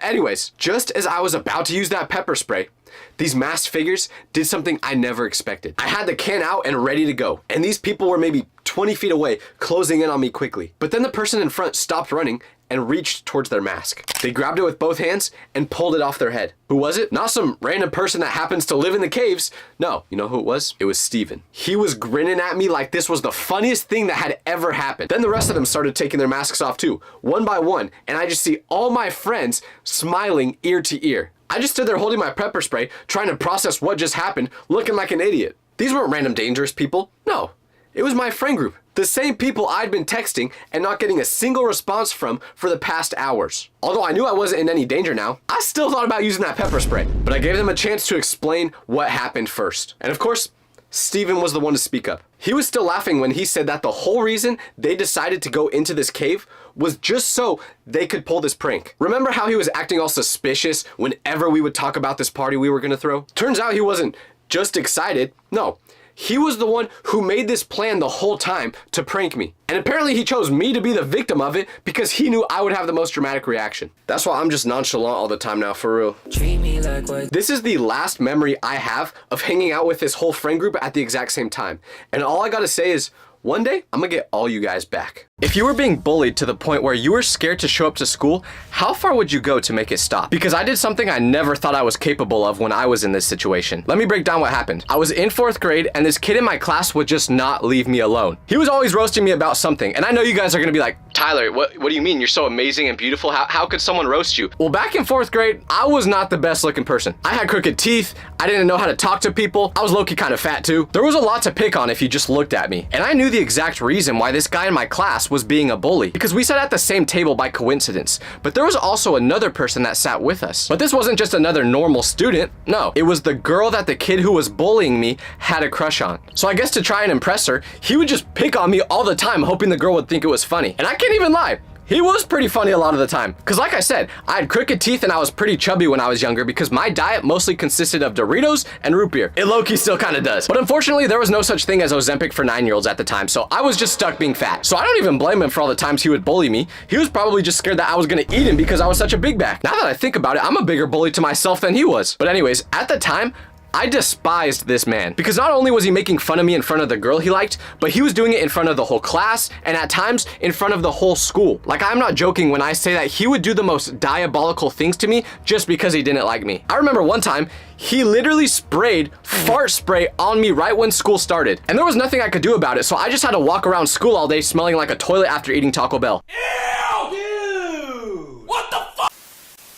Anyways, just as I was about to use that pepper spray, these masked figures did something I never expected. I had the can out and ready to go, and these people were maybe 20 feet away, closing in on me quickly. But then the person in front stopped running and reached towards their mask. They grabbed it with both hands and pulled it off their head. Who was it? Not some random person that happens to live in the caves. No, you know who it was? It was Steven. He was grinning at me like this was the funniest thing that had ever happened. Then the rest of them started taking their masks off too, one by one, and I just see all my friends smiling ear to ear. I just stood there holding my pepper spray, trying to process what just happened, looking like an idiot. These weren't random dangerous people. No, it was my friend group. The same people I'd been texting and not getting a single response from for the past hours. Although I knew I wasn't in any danger now, I still thought about using that pepper spray. But I gave them a chance to explain what happened first. And of course, Steven was the one to speak up. He was still laughing when he said that the whole reason they decided to go into this cave was just so they could pull this prank. Remember how he was acting all suspicious whenever we would talk about this party we were gonna throw? Turns out he wasn't just excited. No, he was the one who made this plan the whole time to prank me. And apparently he chose me to be the victim of it because he knew I would have the most dramatic reaction. That's why I'm just nonchalant all the time now, for real. Treat me like what? This is the last memory I have of hanging out with this whole friend group at the exact same time. And all I gotta say is, one day, I'm gonna get all you guys back. If you were being bullied to the point where you were scared to show up to school, how far would you go to make it stop? Because I did something I never thought I was capable of when I was in this situation. Let me break down what happened. I was in 4th grade and this kid in my class would just not leave me alone. He was always roasting me about something. And I know you guys are gonna be like, Tyler, what do you mean? You're so amazing and beautiful. How could someone roast you? Well, back in 4th grade, I was not the best looking person. I had crooked teeth. I didn't know how to talk to people. I was low-key kind of fat too. There was a lot to pick on if you just looked at me. And I knew the exact reason why this guy in my class was being a bully, because we sat at the same table by coincidence. But there was also another person that sat with us. But this wasn't just another normal student. No, it was the girl that the kid who was bullying me had a crush on. So I guess to try and impress her, he would just pick on me all the time, hoping the girl would think it was funny. And I can't even lie. He was pretty funny a lot of the time. Cause like I said, I had crooked teeth and I was pretty chubby when I was younger because my diet mostly consisted of Doritos and root beer. It low-key still kind of does. But unfortunately, there was no such thing as Ozempic for 9-year-olds at the time, so I was just stuck being fat. So I don't even blame him for all the times he would bully me. He was probably just scared that I was gonna eat him because I was such a big back. Now that I think about it, I'm a bigger bully to myself than he was. But anyways, at the time, I despised this man because not only was he making fun of me in front of the girl he liked, but he was doing it in front of the whole class and at times in front of the whole school. Like, I'm not joking when I say that he would do the most diabolical things to me just because he didn't like me. I remember one time, he literally sprayed fart spray on me right when school started. And there was nothing I could do about it, so I just had to walk around school all day smelling like a toilet after eating Taco Bell. Ew! Dude! What the fuck?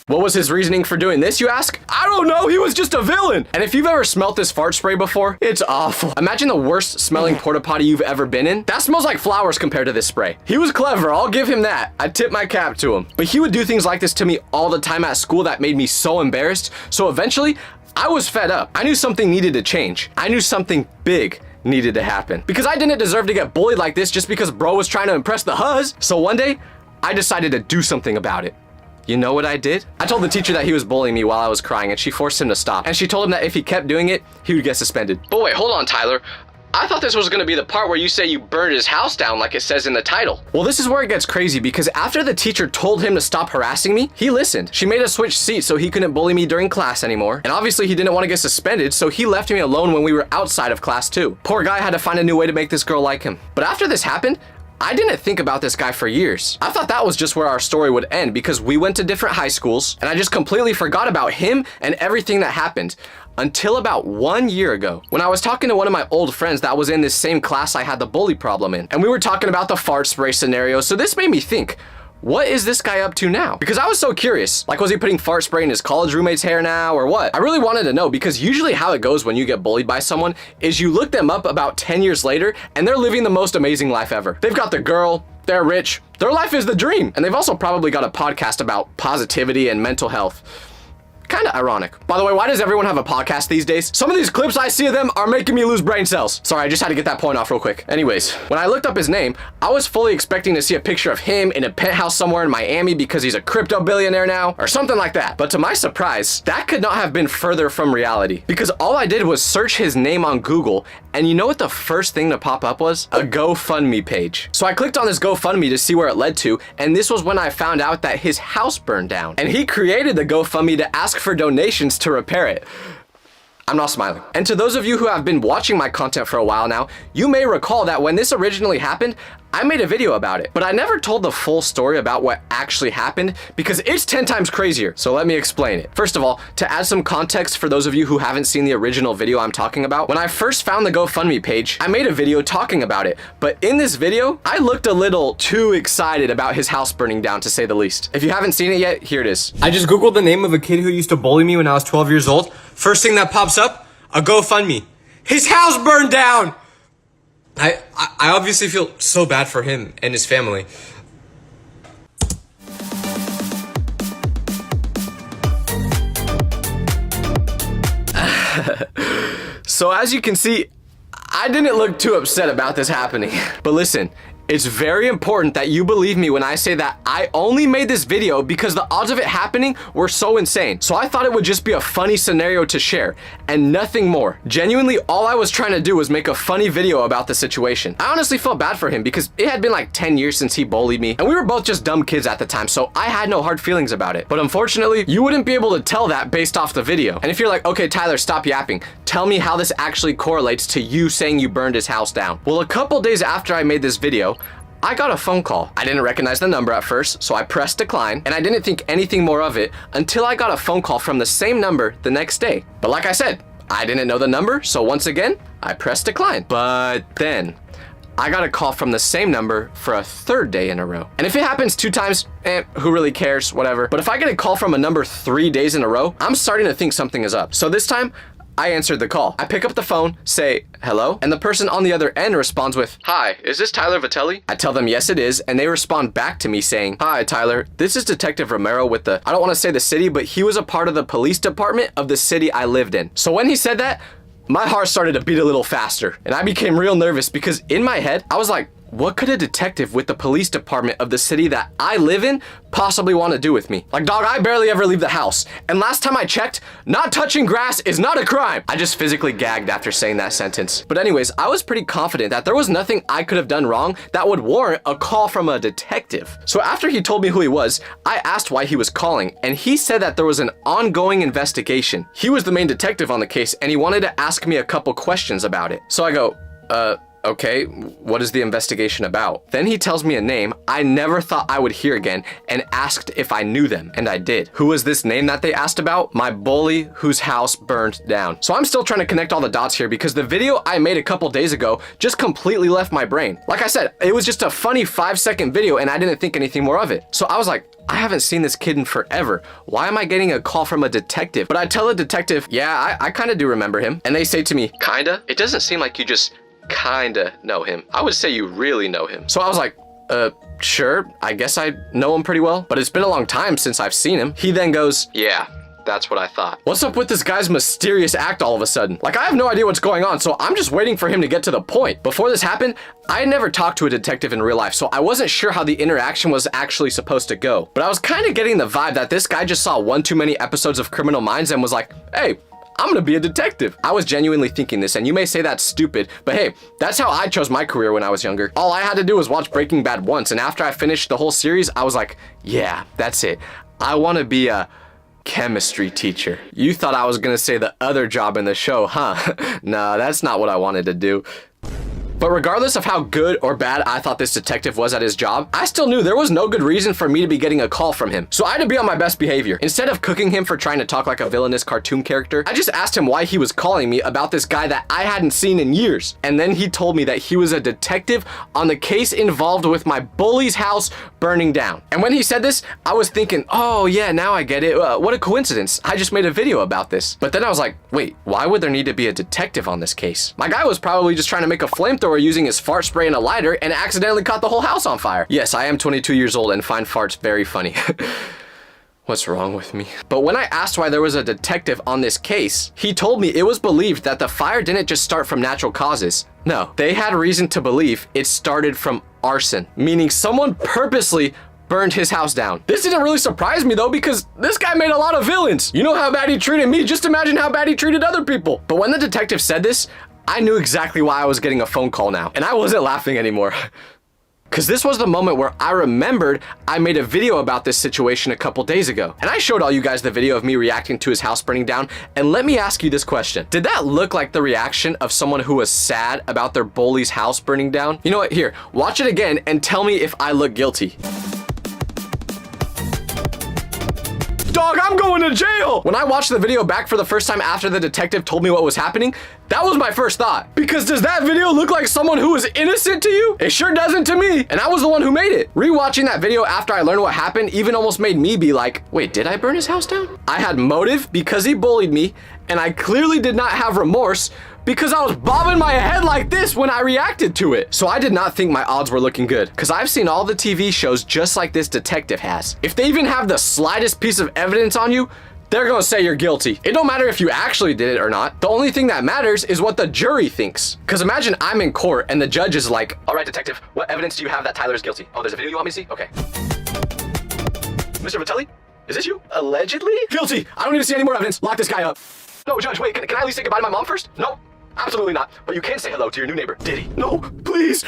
What was his reasoning for doing this, you ask? I don't know, he was just a villain. And if you've ever smelt this fart spray before, it's awful. Imagine the worst smelling porta potty you've ever been in. That smells like flowers compared to this spray. He was clever, I'll give him that. I tip my cap to him. But he would do things like this to me all the time at school that made me so embarrassed. So eventually, I was fed up. I knew something needed to change. I knew something big needed to happen. Because I didn't deserve to get bullied like this just because bro was trying to impress the huzz. So one day, I decided to do something about it. You know what I did? I told the teacher that he was bullying me while I was crying and she forced him to stop. And she told him that if he kept doing it, he would get suspended. But wait, hold on, Tyler. I thought this was gonna be the part where you say you burned his house down like it says in the title. Well, this is where it gets crazy because after the teacher told him to stop harassing me, he listened. She made us switch seats so he couldn't bully me during class anymore. And obviously he didn't want to get suspended, so he left me alone when we were outside of class too. Poor guy had to find a new way to make this girl like him. But after this happened, I didn't think about this guy for years. I thought that was just where our story would end because we went to different high schools and I just completely forgot about him and everything that happened. Until about 1 year ago, when I was talking to one of my old friends that was in this same class I had the bully problem in. And we were talking about the fart spray scenario, so this made me think, what is this guy up to now? Because I was so curious. Like, was he putting fart spray in his college roommate's hair now or what? I really wanted to know because usually how it goes when you get bullied by someone is you look them up about 10 years later and they're living the most amazing life ever. They've got the girl, they're rich, their life is the dream. And they've also probably got a podcast about positivity and mental health. Kind of ironic. By the way, why does everyone have a podcast these days? Some of these clips I see of them are making me lose brain cells. Sorry, I just had to get that point off real quick. Anyways, when I looked up his name, I was fully expecting to see a picture of him in a penthouse somewhere in Miami because he's a crypto billionaire now, or something like that. But to my surprise, that could not have been further from reality because all I did was search his name on Google, and you know what the first thing to pop up was? A GoFundMe page. So I clicked on this GoFundMe to see where it led to, and this was when I found out that his house burned down. And he created the GoFundMe to ask for donations to repair it. I'm not smiling. And to those of you who have been watching my content for a while now, you may recall that when this originally happened, I made a video about it, but I never told the full story about what actually happened because it's 10 times crazier. So let me explain it. First of all, to add some context for those of you who haven't seen the original video I'm talking about, when I first found the GoFundMe page, I made a video talking about it. But in this video, I looked a little too excited about his house burning down, to say the least. If you haven't seen it yet, here it is. I just Googled the name of a kid who used to bully me when I was 12 years old. First thing that pops up, a GoFundMe. His house burned down! I obviously feel so bad for him and his family. So as you can see, I didn't look too upset about this happening. But listen, it's very important that you believe me when I say that I only made this video because the odds of it happening were so insane. So I thought it would just be a funny scenario to share and nothing more. Genuinely, all I was trying to do was make a funny video about the situation. I honestly felt bad for him because it had been like 10 years since he bullied me and we were both just dumb kids at the time, so I had no hard feelings about it. But unfortunately, you wouldn't be able to tell that based off the video. And if you're like, okay, Tyler, stop yapping. Tell me how this actually correlates to you saying you burned his house down. Well, a couple days after I made this video, I got a phone call. I didn't recognize the number at first, so I pressed decline, and I didn't think anything more of it until I got a phone call from the same number the next day. But like I said, I didn't know the number, so once again, I pressed decline. But then, I got a call from the same number for a third day in a row. And if it happens 2 times, who really cares, whatever. But if I get a call from a number 3 days in a row, I'm starting to think something is up. So this time, I answered the call. I pick up the phone, say, hello, and the person on the other end responds with, hi, is this Tyler Vitelli? I tell them yes it is, and they respond back to me saying, hi Tyler, this is Detective Romero with the, I don't want to say the city, but he was a part of the police department of the city I lived in. So when he said that, my heart started to beat a little faster, and I became real nervous because in my head, I was like, what could a detective with the police department of the city that I live in possibly want to do with me? Like, dog, I barely ever leave the house. And last time I checked, not touching grass is not a crime. I just physically gagged after saying that sentence. But anyways, I was pretty confident that there was nothing I could have done wrong that would warrant a call from a detective. So after he told me who he was, I asked why he was calling, and he said that there was an ongoing investigation. He was the main detective on the case, and he wanted to ask me a couple questions about it. So I go, okay, what is the investigation about? Then he tells me a name I never thought I would hear again and asked if I knew them, and I did. Who was this name that they asked about? My bully whose house burned down. So I'm still trying to connect all the dots here because the video I made a couple days ago just completely left my brain. Like I said, it was just a funny 5-second video and I didn't think anything more of it. So I was like, I haven't seen this kid in forever. Why am I getting a call from a detective? But I tell the detective, yeah, I kind of do remember him. And they say to me, kinda? It doesn't seem like you just kinda know him. I would say you really know him. So I was like, sure, I guess I know him pretty well, but it's been a long time since I've seen him. He then goes, yeah, that's what I thought. What's up with this guy's mysterious act all of a sudden? Like, I have no idea what's going on, so I'm just waiting for him to get to the point. Before this happened, I had never talked to a detective in real life, so I wasn't sure how the interaction was actually supposed to go. But I was kind of getting the vibe that this guy just saw one too many episodes of Criminal Minds and was like, hey, I'm gonna be a detective. I was genuinely thinking this, and you may say that's stupid, but hey, that's how I chose my career when I was younger. All I had to do was watch Breaking Bad once, and after I finished the whole series, I was like, yeah, that's it. I wanna be a chemistry teacher. You thought I was gonna say the other job in the show, huh? Nah, that's not what I wanted to do. But regardless of how good or bad I thought this detective was at his job, I still knew there was no good reason for me to be getting a call from him. So I had to be on my best behavior. Instead of cooking him for trying to talk like a villainous cartoon character, I just asked him why he was calling me about this guy that I hadn't seen in years. And then he told me that he was a detective on the case involved with my bully's house burning down. And when he said this, I was thinking, oh yeah, now I get it. What a coincidence. I just made a video about this. But then I was like, wait, why would there need to be a detective on this case? My guy was probably just trying to make a flamethrower using his fart spray and a lighter and accidentally caught the whole house on fire. Yes, I am 22 years old and find farts very funny. What's wrong with me? But when I asked why there was a detective on this case, he told me it was believed that the fire didn't just start from natural causes. No, they had reason to believe it started from arson, meaning someone purposely burned his house down. This didn't really surprise me though, because this guy made a lot of villains. You know how bad he treated me, just imagine how bad he treated other people. But when the detective said this, I knew exactly why I was getting a phone call now, and I wasn't laughing anymore. Because this was the moment where I remembered I made a video about this situation a couple days ago. And I showed all you guys the video of me reacting to his house burning down. And let me ask you this question. Did that look like the reaction of someone who was sad about their bully's house burning down? You know what? Here, watch it again and tell me if I look guilty. Dog, I'm going to jail! When I watched the video back for the first time after the detective told me what was happening, that was my first thought. Because does that video look like someone who is innocent to you? It sure doesn't to me, and I was the one who made it. Rewatching that video after I learned what happened even almost made me be like, wait, did I burn his house down? I had motive because he bullied me, and I clearly did not have remorse because I was bobbing my head like this when I reacted to it. So I did not think my odds were looking good, because I've seen all the TV shows just like this detective has. If they even have the slightest piece of evidence on you, they're gonna say you're guilty. It don't matter if you actually did it or not. The only thing that matters is what the jury thinks. Because imagine I'm in court and the judge is like, all right, detective, what evidence do you have that Tyler is guilty? Oh, there's a video you want me to see? Okay. Mr. Vitelli, is this you? Allegedly? Guilty. I don't need to see any more evidence. Lock this guy up. No, judge, wait, can I at least say goodbye to my mom first? No. Absolutely not. But you can say hello to your new neighbor, Diddy. No, please.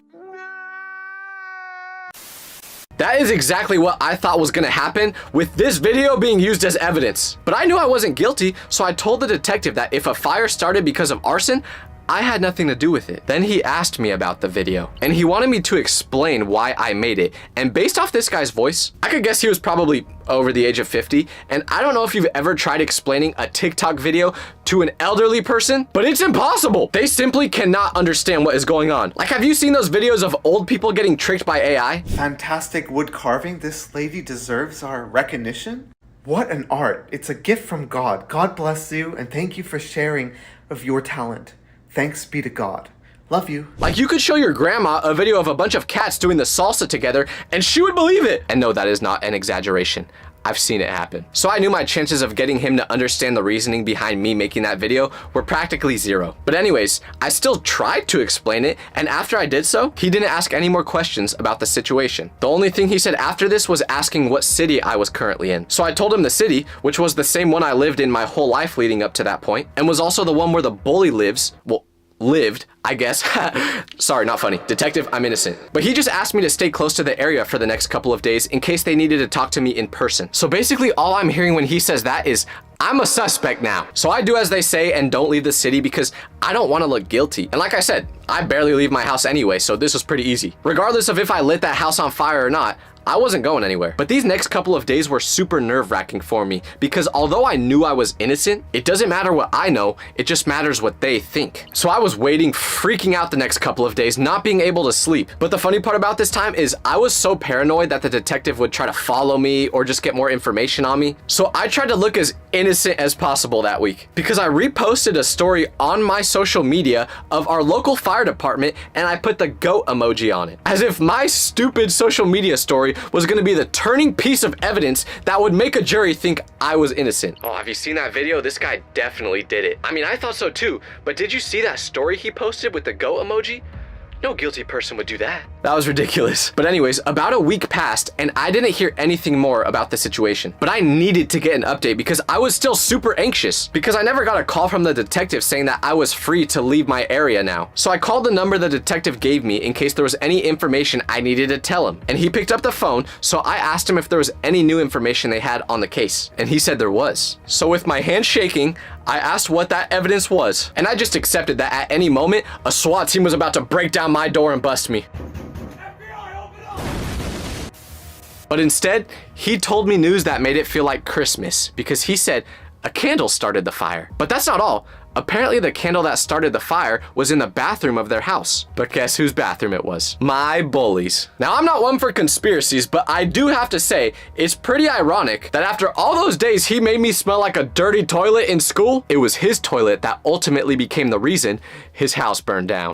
That is exactly what I thought was gonna happen with this video being used as evidence. But I knew I wasn't guilty, so I told the detective that if a fire started because of arson, I had nothing to do with it. Then he asked me about the video, and he wanted me to explain why I made it. And based off this guy's voice, I could guess he was probably over the age of 50. And I don't know if you've ever tried explaining a TikTok video to an elderly person, but it's impossible. They simply cannot understand what is going on. Like, have you seen those videos of old people getting tricked by AI? Fantastic wood carving. This lady deserves our recognition. What an art. It's a gift from God. God bless you, and thank you for sharing of your talent. Thanks be to God. Love you. Like, you could show your grandma a video of a bunch of cats doing the salsa together and she would believe it. And no, that is not an exaggeration. I've seen it happen. So I knew my chances of getting him to understand the reasoning behind me making that video were practically zero. But anyways, I still tried to explain it, and after I did so, he didn't ask any more questions about the situation. The only thing he said after this was asking what city I was currently in. So I told him the city, which was the same one I lived in my whole life leading up to that point, and was also the one where the bully lives. Well, lived, I guess. Sorry, not funny. Detective, I'm innocent. But he just asked me to stay close to the area for the next couple of days in case they needed to talk to me in person. So basically all I'm hearing when he says that is, I'm a suspect now. So I do as they say and don't leave the city because I don't want to look guilty. And like I said, I barely leave my house anyway, so this was pretty easy. Regardless of if I lit that house on fire or not, I wasn't going anywhere. But these next couple of days were super nerve-wracking for me because although I knew I was innocent, it doesn't matter what I know, it just matters what they think. So I was waiting, freaking out the next couple of days, not being able to sleep. But the funny part about this time is I was so paranoid that the detective would try to follow me or just get more information on me. So I tried to look as innocent as possible that week because I reposted a story on my social media of our local fire department and I put the goat emoji on it. As if my stupid social media story was gonna be the turning piece of evidence that would make a jury think I was innocent. Oh, have you seen that video? This guy definitely did it. I mean, I thought so too, but did you see that story he posted with the goat emoji? No guilty person would do that. That was ridiculous. But anyways, about a week passed and I didn't hear anything more about the situation. But I needed to get an update because I was still super anxious because I never got a call from the detective saying that I was free to leave my area now. So I called the number the detective gave me in case there was any information I needed to tell him. And he picked up the phone, so I asked him if there was any new information they had on the case. And he said there was. So with my hand shaking, I asked what that evidence was. And I just accepted that at any moment, a SWAT team was about to break down my door and bust me. But instead, he told me news that made it feel like Christmas because he said a candle started the fire. But that's not all. Apparently the candle that started the fire was in the bathroom of their house. But guess whose bathroom it was? My bullies. Now, I'm not one for conspiracies, but I do have to say, it's pretty ironic that after all those days he made me smell like a dirty toilet in school, it was his toilet that ultimately became the reason his house burned down.